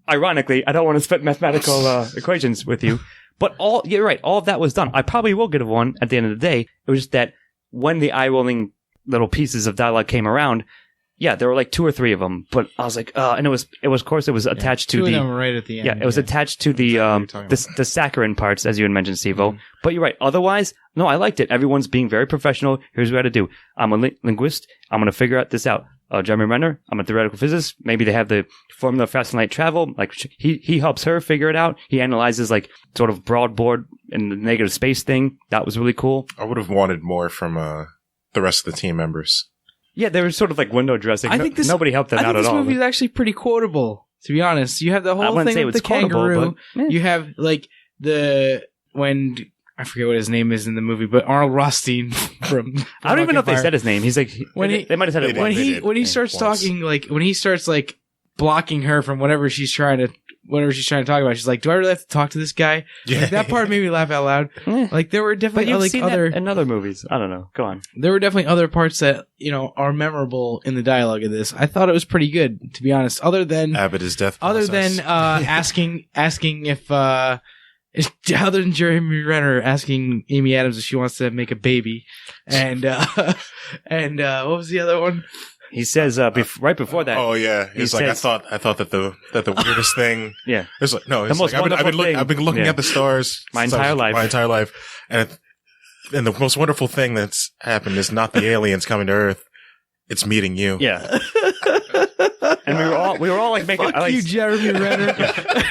Ironically, I don't want to split mathematical equations with you. But you're right. All of that was done. I probably will get a 1 at the end of the day. It was just that when the eye rolling little pieces of dialogue came around, yeah, there were like 2 or 3 of them. But I was like, and it was of course, it was attached to 2 the. of them right at the end. Yeah, it was attached to the the saccharine parts, as you had mentioned, Steve-O. Mm-hmm. But you're right. Otherwise, no, I liked it. Everyone's being very professional. Here's what I do. I'm a linguist. I'm going to figure out this out. Jeremy Renner, I'm a theoretical physicist. Maybe they have the formula of fast and light travel. Like he helps her figure it out. He analyzes like sort of broad board and the negative space thing. That was really cool. I would have wanted more from the rest of the team members. Yeah, they were sort of like window dressing. I think nobody helped them out at all. I think this movie is actually pretty quotable, to be honest. You have the whole thing with the kangaroo. But, You have like when I forget what his name is in the movie, but Arnold Rothstein from I don't even know if they Empire. said his name. He's like they might have said it They once. did. when he starts once. talking, like when he starts like blocking her from whatever she's trying to talk about, she's like, "Do I really have to talk to this guy?" Yeah. Like, that part made me laugh out loud. Yeah. Like there were But definitely you've like seen other that in other movies. I don't know. Go on. there were definitely other parts that are memorable in the dialogue of this. I thought it was pretty good, to be honest. Other than Abbott death. other process. than asking if other than Jeremy Renner asking Amy Adams if she wants to make a baby, and what was the other one? He says right before that. Oh yeah, He it's like says- I thought that the weirdest thing. Yeah. It's like no, it's most like, wonderful thing. I've been looking Yeah. at the stars My since I entire was- life. my entire life, and the most wonderful thing that's happened is not the aliens coming to Earth, it's meeting you. Yeah. And we were all like making Fuck you, Jeremy Renner.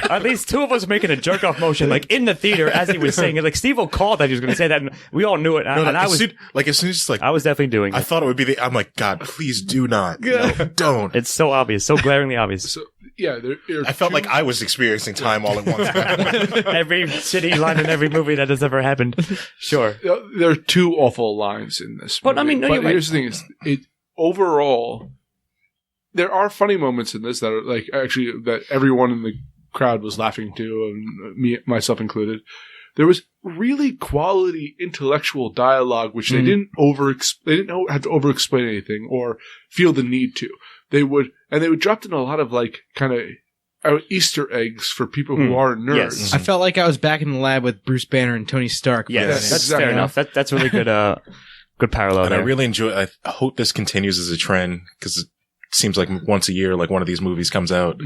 at least 2 of us making a jerk off motion like in the theater as he was saying it. Like Steve-O called that he was going to say that, and we all knew it. No, And I as was soon, like as soon as like I was definitely doing I it. thought it would be I'm like, God, please do not. No, don't. It's so obvious, so glaringly obvious. So, yeah, there are I felt 2 like I was experiencing time all at once. Every shitty line in every movie that has ever happened. Sure. There are 2 awful lines in this. But, I movie. mean, no, you're right. Here's the thing: is overall, there are funny moments in this that are like actually that everyone in the crowd was laughing to, and myself included. There was really quality intellectual dialogue, which they didn't they didn't have to over explain anything or feel the need to. They would drop in a lot of like kind of Easter eggs for people who are nerds. Yes. I felt like I was back in the lab with Bruce Banner and Tony Stark. Yes, Yes, that's exactly. fair enough. That's really good. Good parallel And there. I really enjoy. I hope this continues as a trend because it seems like once a year, like one of these movies comes out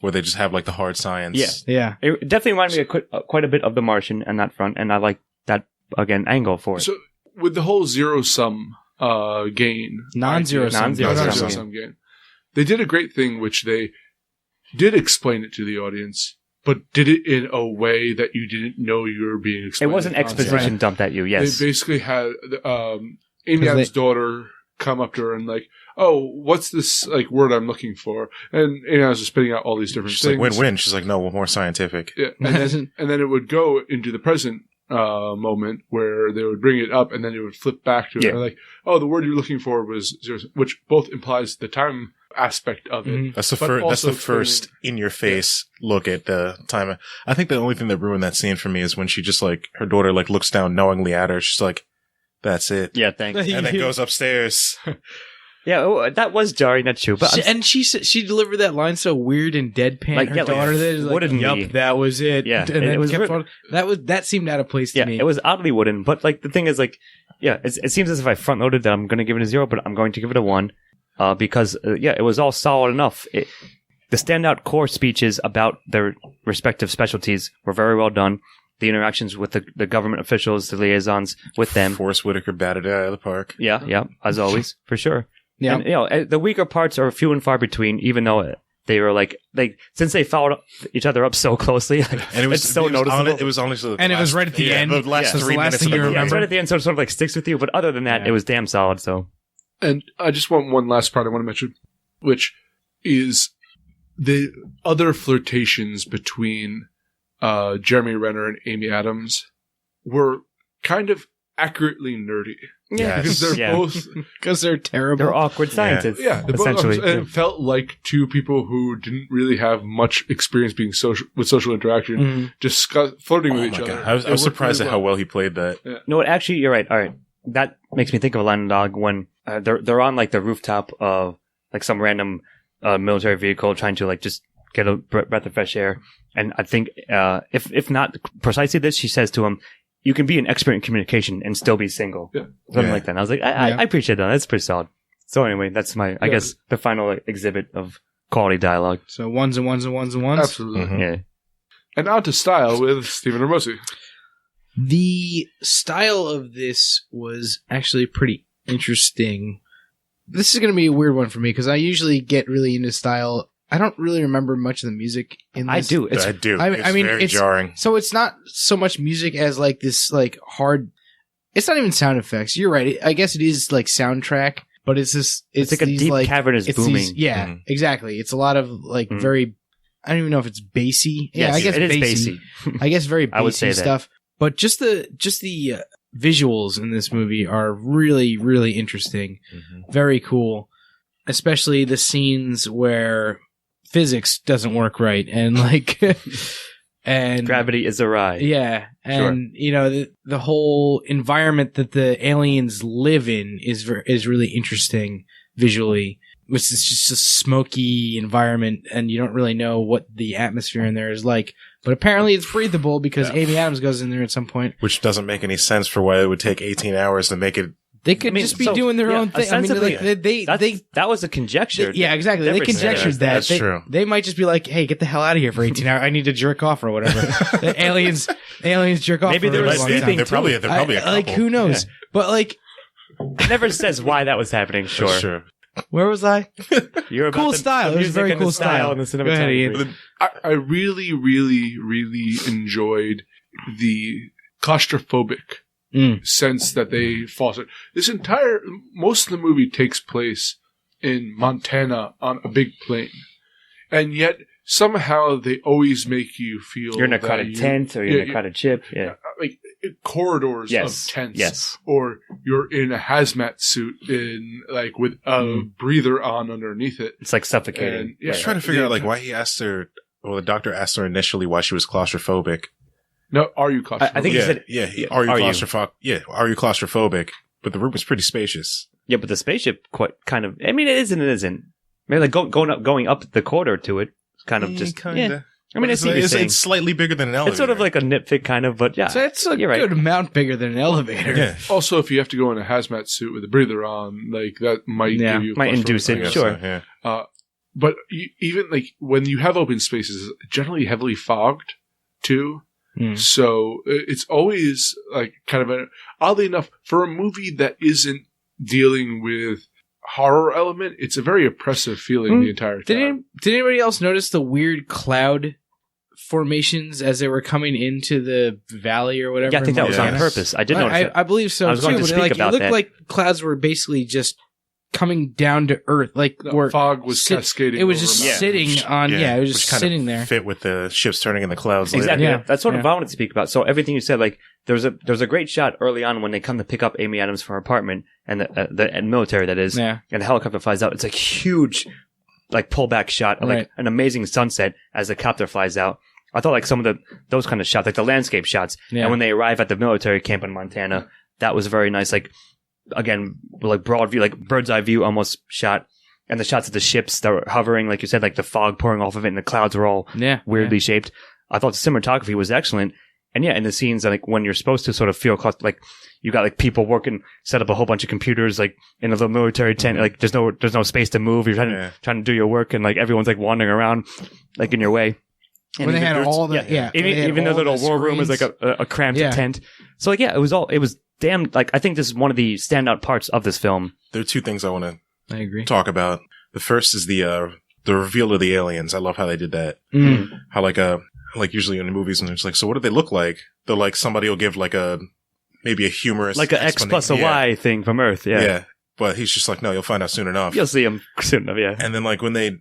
where they just have like the hard science. Yeah. It definitely reminded me of quite a bit of The Martian and that front, and I like that again angle for it. So with the whole zero sum gain, Non-zero sum. Non-zero sum gain, they did a great thing, which they did explain it to the audience, but did it in a way that you didn't know you were being It explained. wasn't exposition dumped at you. Yes. They basically had Amy 'Cause Adams' daughter come up to her and like, "Oh, what's this like word I'm looking for?" And Amy Adams was spitting out all these different She's things. like win-win. She's like, no, more scientific. Yeah, and then it would go into the present moment where they would bring it up, and then it would flip back to it. Yeah. And like, oh, the word you're looking for was zero, which both implies the time aspect of it. That's the But first. That's also the first in-your-face look at the time. I think the only thing that ruined that scene for me is when she just like her daughter like looks down knowingly at her. She's like, "That's it," Yeah, thanks. and then goes upstairs. Yeah, that was jarring. That's true. But She delivered that line so weird and deadpan. Like, Her yeah, like, daughter there is like, woodenly. "Yup, that was it." Yeah, and and then it was kept re- on- that seemed out of place to yeah, me. it was oddly wooden. But like the thing is, like, yeah, it seems as if I front loaded that I'm going to give it a 0, but I'm going to give it a 1 because it was all solid enough. The standout core speeches about their respective specialties were very well done. The interactions with the government officials, the liaisons with them. Forrest Whitaker batted it out of the park. Yeah, as always, for sure. Yeah. And, the weaker parts are few and far between, even though they were like since they followed each other up so closely, like, And it was it's so it was noticeable. it was honestly the And it was last- right at the end. The last Yeah. It was 3 the last minutes thing of the you movie. Yeah, it's remember? right at the end, so it sort of like sticks with you. But other than that, Yeah. it was damn solid. So And I just want one last part I want to mention, which is the other flirtations between Jeremy Renner and Amy Adams were kind of accurately nerdy. Yeah, because they're Yeah. both because they're terrible. They're awkward scientists. they're both, essentially. and it felt like two people who didn't really have much experience being social interaction, Mhm. flirting with Oh each my other. god! I was It worked surprised really at how well he played that. No, what actually, you're right. All right. That makes me think of a line of dog when they're on like the rooftop of like some random military vehicle trying to like just get a breath of fresh air. And I think if not precisely this, she says to him, "You can be an expert in communication and still be single." Yeah. Something Yeah. like that. And I was like, I appreciate that. That's pretty solid. So anyway, that's my, I guess, the final exhibit of quality dialogue. So ones and ones and ones and ones. Absolutely. Mhm. Yeah. And on to style with Stephen Ramosi. The style of this was actually pretty interesting. This is going to be a weird one for me because I usually get really into style. I don't really remember much of the music in this. I do. It's I do. I It's mean, very it's- jarring. So it's not so much music as like this like hard. It's not even sound effects. You're right. I guess it is like soundtrack, but it's this. it's like a these, deep like, cavernous it's booming. these- yeah, Mhm. exactly. It's a lot of like Mhm. very. I don't even know if it's bassy. Yeah, Yes, I guess it is bassy. bassy. I guess very bassy I would say that. stuff. But just the visuals in this movie are really really interesting. Mhm. Very cool, especially the scenes where physics doesn't work right and like and Gravity is awry. yeah, and you know the whole environment that the aliens live in is really interesting visually, which is just a smoky environment, and you don't really know what the atmosphere in there is like. But apparently, it's breathable because Yeah. Amy Adams goes in there at some point. Which doesn't make any sense for why it would take 18 hours to make it. They could I mean, just be so, doing their yeah, own thing. I mean, ostensibly, they That was a conjecture. yeah, exactly. They Never said conjectured that. that. That's true. They might just be like, "Hey, get the hell out of here for 18 hours. I need to jerk off or whatever." The aliens jerk off. Maybe for they a were really long sleeping time. They're probably a like couple. who knows? But like, It never says why that was happening. Sure. That's true. where was I? You're about Cool the style. It was music very and the cool style. and the Go ahead, cinematography. Ian. I really, really, really enjoyed the claustrophobic sense that they foster. Most of the movie takes place in Montana on a big plane. And yet, somehow they always make you feel You're in a that crowded tent or you're in a crowded ship. Yeah. like corridors Yes. of tents. Yes. Or you're in a hazmat suit in like with a breather on underneath it. It's like suffocating. And, I was trying to figure out like why he asked her. Well, the doctor asked her initially why she was claustrophobic. No, are you claustrophobic? I think he yeah, said, Are you Are you? claustrophobic? Yeah. Are you claustrophobic? But the room was pretty spacious. yeah, but the spaceship quite kind of, I mean, it is and it isn't. Maybe like going up the corridor to it, kind of just, kinda. yeah. I mean, I see what you're it's, saying. it's slightly bigger than an elevator. It's sort of like a nitpick kind of, but yeah. So it's a You're right. good amount bigger than an elevator. yeah. Also, if you have to go in a hazmat suit with a breather on, like that might Yeah, give you might induce I it, guess sure. so, yeah. But even like when you have open spaces, it's generally heavily fogged too. Mm. So it's always like kind of oddly enough for a movie that isn't dealing with horror element, it's a very oppressive feeling the entire time. Did anybody else notice the weird cloud formations as they were coming into the valley or whatever? Yeah, I think that was on Yes. purpose. I did notice that. I believe so I was too. going to But speak like, about it looked that. like clouds were basically just coming down to earth. Like The were fog was sit- cascading. It was over just mountains. sitting on. Yeah, it was which just kinda sitting there. Fit with the ships turning in the clouds. later. Exactly. Yeah. That's sort of Yeah. what I wanted to speak about. So everything you said, like there's a great shot early on when they come to pick up Amy Adams from her apartment and the military that is, Yeah. and the helicopter flies out. It's a huge, like pullback shot, like Right. an amazing sunset as the copter flies out. I thought like some of those kind of shots, like the landscape shots, Yeah. and when they arrive at the military camp in Montana, that was very nice. Like again, like broad view, like bird's eye view almost shot. And the shots of the ships that were hovering, like you said, like the fog pouring off of it and the clouds were all Yeah. weirdly shaped. I thought the cinematography was excellent. And yeah, in the scenes, like when you're supposed to sort of feel like you got like people working, set up a whole bunch of computers, like in a little military tent, like there's no space to move. You're trying to do your work and like everyone's like wandering around, like in your way. When they had all the Even the little war room is like a cramped Yeah. tent. So like, yeah, it was damn, like I think this is one of the standout parts of this film. There are two things I want to I agree. talk about. The first is the reveal of the aliens. I love how they did that. Mm. How like usually in the movies and it's like, so what do they look like? They're like somebody will give like maybe a humorous Like an X plus a Y thing from Earth. Yeah. Yeah. But he's just like, no, you'll find out soon enough. You'll see him soon enough. Yeah. And then like when they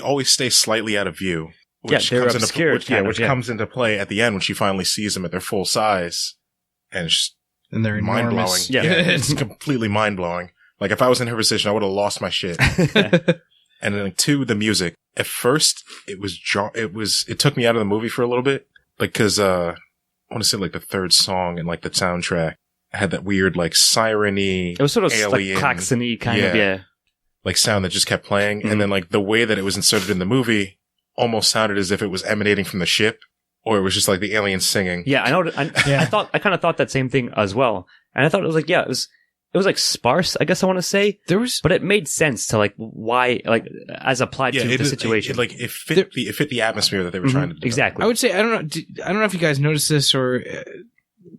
always stay slightly out of view. Yeah, they're comes obscured, into, kind of, which yeah. comes into play at the end when she finally sees them at their full size. And And they're mind blowing. enormous. Yeah. It's completely mind blowing. Like if I was in her position, I would have lost my shit. And then 2, the music. At first, it took me out of the movie for a little bit, like because I want to say like the 3rd song and like the soundtrack had that weird like siren-y, It was sort of alien, like klaxon-y kind of, yeah. like sound that just kept playing, Mhm. and then like the way that it was inserted in the movie almost sounded as if it was emanating from the ship, or it was just like the aliens singing. Yeah, I know. I kind of thought that same thing as well, and I thought it was like, yeah, it was like sparse, I guess I want to say, But it made sense to like why, like as applied to the situation. It fit the atmosphere that they were trying to do. Exactly. I would say I don't know if you guys noticed this or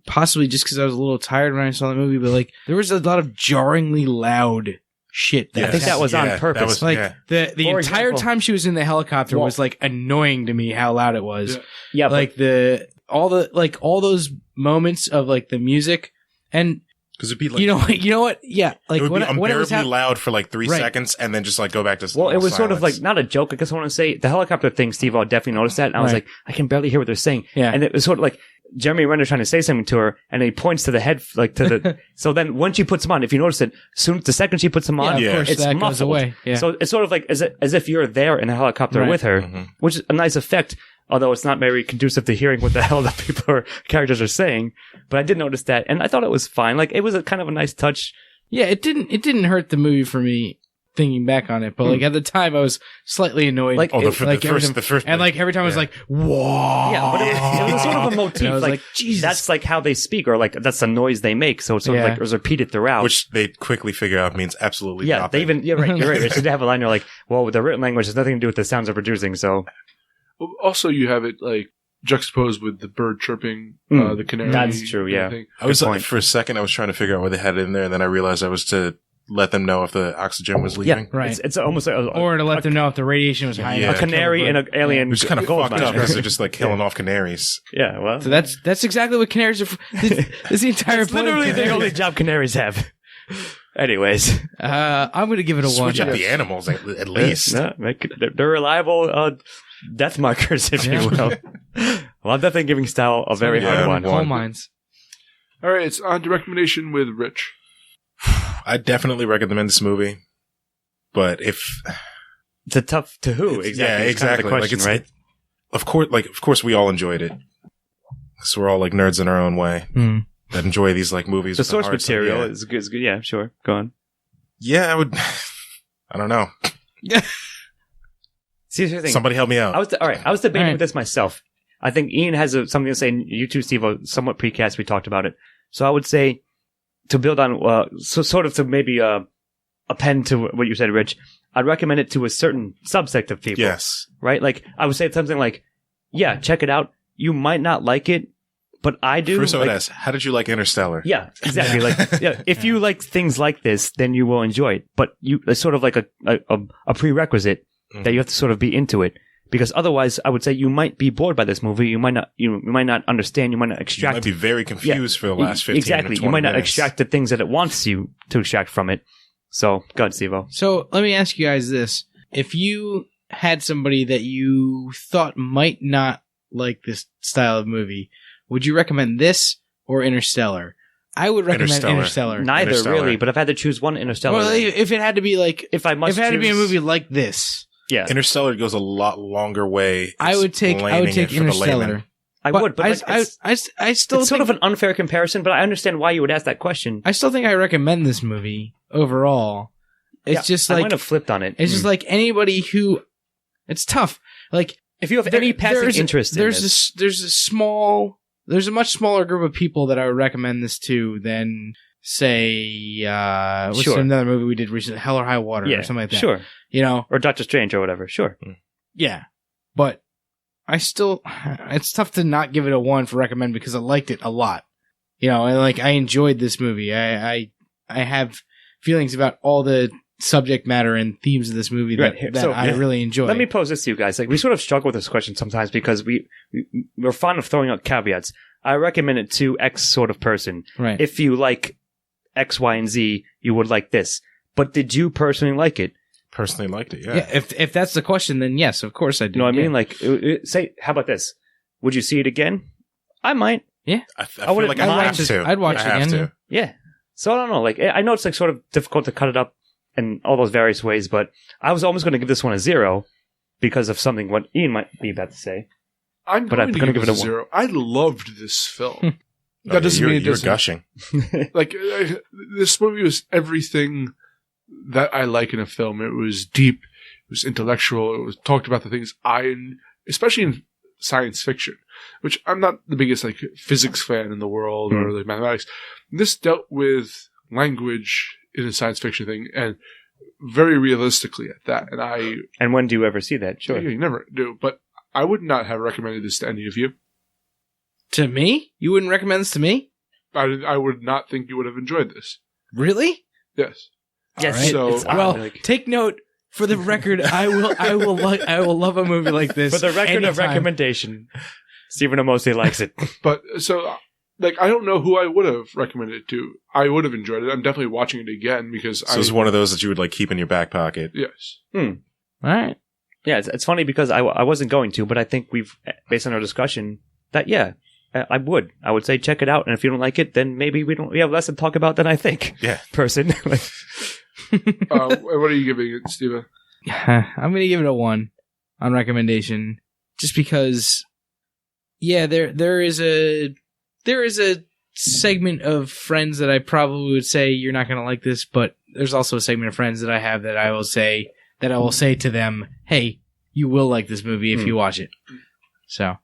possibly just because I was a little tired when I saw the movie, but like there was a lot of jarringly loud shit. I think that was on purpose. The For entire example- time she was in the helicopter was like annoying to me how loud it was. Yeah. Yeah, Like all those moments of like the music and Because it'd be like you know what? Yeah, like it would when be it was unbearably loud for like 3 Right. seconds, and then just like go back to well, it was sort of silence. like not a joke. I guess I want to say the helicopter thing. Steve, I definitely noticed that, and I was Right. like, I can barely hear what they're saying. Yeah. And it was sort of like Jeremy Renner trying to say something to her, and he points to the head, like to the. So then, once she puts them on, if you notice it, the second she puts them on, of course it's that muffled. goes away. Yeah. So it's sort of like as if you're there in a helicopter Right. with her, Mhm. which is a nice effect. Although it's not very conducive to hearing what the hell the characters are saying, but I did notice that, and I thought it was fine. Like it was a kind of a nice touch. Yeah, it didn't hurt the movie for me thinking back on it, but like at the time I was slightly annoyed. Like, Oh, it- the first, and like every time I was yeah. like, whoa. Yeah, but it was sort of a motif. And I was like, like, Jesus. that's like how they speak, or like that's the noise they make. So it's sort of Yeah. like it was repeated throughout. which they quickly figure out means absolutely yeah, nothing. they even you're right. So they have a line. You're like, well, with the written language has nothing to do with the sounds they're producing. So Well, also, you have it like juxtaposed with the bird chirping, Mm. the canary. That's true, kind of yeah. thing. I was Good like, point. for a second, I was trying to figure out why they had it in there, and then I realized I was to let them know if the oxygen was leaving. Right. it's almost like Or to let them know if the radiation was high Yeah. enough. a canary and an alien. Which is kind of gold fucked mine. up because they're just like killing off canaries. Yeah, well, So that's exactly what canaries are. That's the entire it's point of literally the canaries. only job canaries have. Anyways, I'm going to give it a 1. Switch up the animals at least. No, they're reliable death markers, if Yeah. you will. Well, I'm definitely giving Style a very Yeah, hard one. Coal mines. All right, it's on to recommendation with Rich. I definitely recommend this movie, but if It's a tough to who It's- exactly? yeah, It's kind of exactly. the Like, question, it's- right? of course, we all enjoyed it. So we're all like nerds in our own way that enjoy these like movies. The with source heart, so, material yeah. is good. Yeah, sure. Go on. Yeah, I would. I don't know. See, here's the thing. Somebody help me out. All right. I was debating All right. with this myself. I think Ian has something to say. You two, Steve, somewhat precast. We talked about it. So I would say to build on, so sort of to maybe append to what you said, Rich. I'd recommend it to a certain subsect of people. Yes. Right. Like I would say something like, "Yeah, check it out. You might not like it, but I do." First, I would Like, ask, how did you like Interstellar? yeah, exactly. Like, yeah, if you like things like this, then you will enjoy it. But it's sort of like a prerequisite that you have to sort of be into it, because otherwise, I would say you might be bored by this movie. You might not understand. You might not You extract. might be very confused for the last 15 exactly. or 20 You might not minutes. extract the things that it wants you to extract from it. So, go ahead, Steve-O. So let me ask you guys this: if you had somebody that you thought might not like this style of movie, would you recommend this or Interstellar? I would recommend Interstellar. Neither Interstellar. really, but if I had to choose one, Interstellar. Well, if it had to be like, if I must, if it had to be a choose- movie like this, yeah, Interstellar goes a lot longer way. I would take explaining it for the Interstellar. layman. I would. But I still it's sort of an unfair comparison, but I understand why you would ask that question. I still think I recommend this movie overall. It's Yeah, just I like might have flipped on it. it's just like anybody who. It's tough. Like If you have any passing interest in this. There's a much smaller group of people that I would recommend this to than say what's Sure. another movie we did recently, Hell or High Water yeah, or something like that. Sure. You know, Or Doctor Strange or whatever. Sure. yeah. But I still it's tough to not give it a 1 for recommend because I liked it a lot. You know, and like I enjoyed this movie. I have feelings about all the subject matter and themes of this movie that, Right, here- that so, I yeah. really enjoy. Let me pose this to you guys. Like, we sort of struggle with this question sometimes because we're fond of throwing out caveats. I recommend it to X sort of person. right. If you like X, Y, and Z, you would like this. But did you personally like it? Personally liked it, yeah. yeah, if that's the question, then yes, of course I do. You know what I Yeah. mean? Like, say, how about this? Would you see it again? I might. I feel would've- like I'd I watch have it- to. I'd watch I it have again, to. yeah. Yeah. So I don't know. Like, I know it's like sort of difficult to cut it up in all those various ways, but I was almost going to give this one a 0 because of something what Ian might be about to say. I'm But going I'm to gonna give it a 0. I loved this film. That doesn't mean it you're doesn't. gushing. Like, this movie was everything that I like in a film. It was deep. It was intellectual. It was talked about the things especially in science fiction, which I'm not the biggest like physics fan in the world or like mathematics. This dealt with language in a science fiction thing and very realistically at that. And And when do you ever see that? Sure. you never do, but I would not have recommended this to any of you. To me? You wouldn't recommend this to me? I would not think you would have enjoyed this. Really? Yes. Yes. Alright. So- it's odd, Well, like- take note. For the record, I will love a movie like this. for the record of anytime. recommendation, Stephen Amosi likes it. But so, like, I don't know who I would have recommended it to. I would have enjoyed it. I'm definitely watching it again because So it's one of those that you would like keep in your back pocket. Yes. All right. Yeah, it's funny because I wasn't going to, but I think we've, based on our discussion, that I would. I would say check it out, and if you don't like it, then maybe we have less to talk about than I think. Yeah. Person. What are you giving it, Steven? I'm going to give it a 1 on recommendation, just because. Yeah, there is a segment of friends that I probably would say you're not going to like this, but there's also a segment of friends that I have that I will say to them, hey, you will like this movie if you watch it. So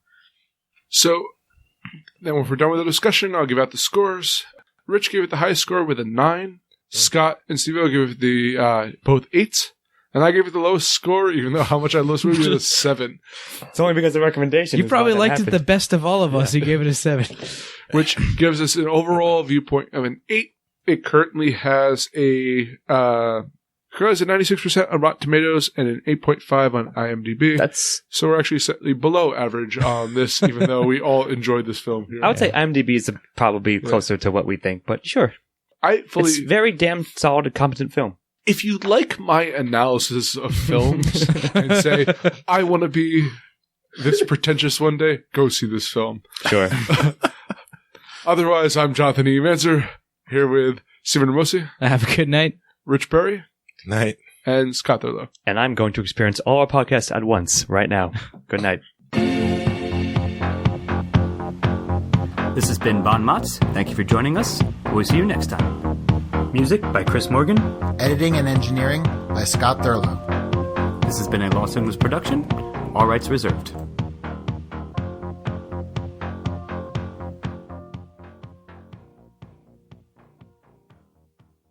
then when we're done with the discussion, I'll give out the scores. Rich gave it the highest score with a 9. Scott and Steve gave it the both 8s. And I gave it the lowest score, even though how much I loved this movie, with a 7. It's only because of recommendation. you is probably why that liked it the happened. best of all of us. You gave it a 7. Which gives us an overall viewpoint of an 8. It currently has a 96% on Rotten Tomatoes and an 8.5 on IMDb. That's. So we're actually slightly below average on this, even though we all enjoyed this film here. I would say IMDb is probably closer to what we think, but sure, it's very damn solid and competent film. If you like my analysis of films and say, I want to be this pretentious one day, go see this film. Sure. Otherwise, I'm Jonathan E. Manzer, here with Stephen Ramosi, Have a good night. Rich Berry, Night. and Scott Thurlow. And I'm going to experience all our podcasts at once right now. Good night. This has been Bon Mots. Thank you for joining us. We'll see you next time. Music by Chris Morgan. Editing and engineering by Scott Thurlow. This has been a Los Angeles production. All rights reserved.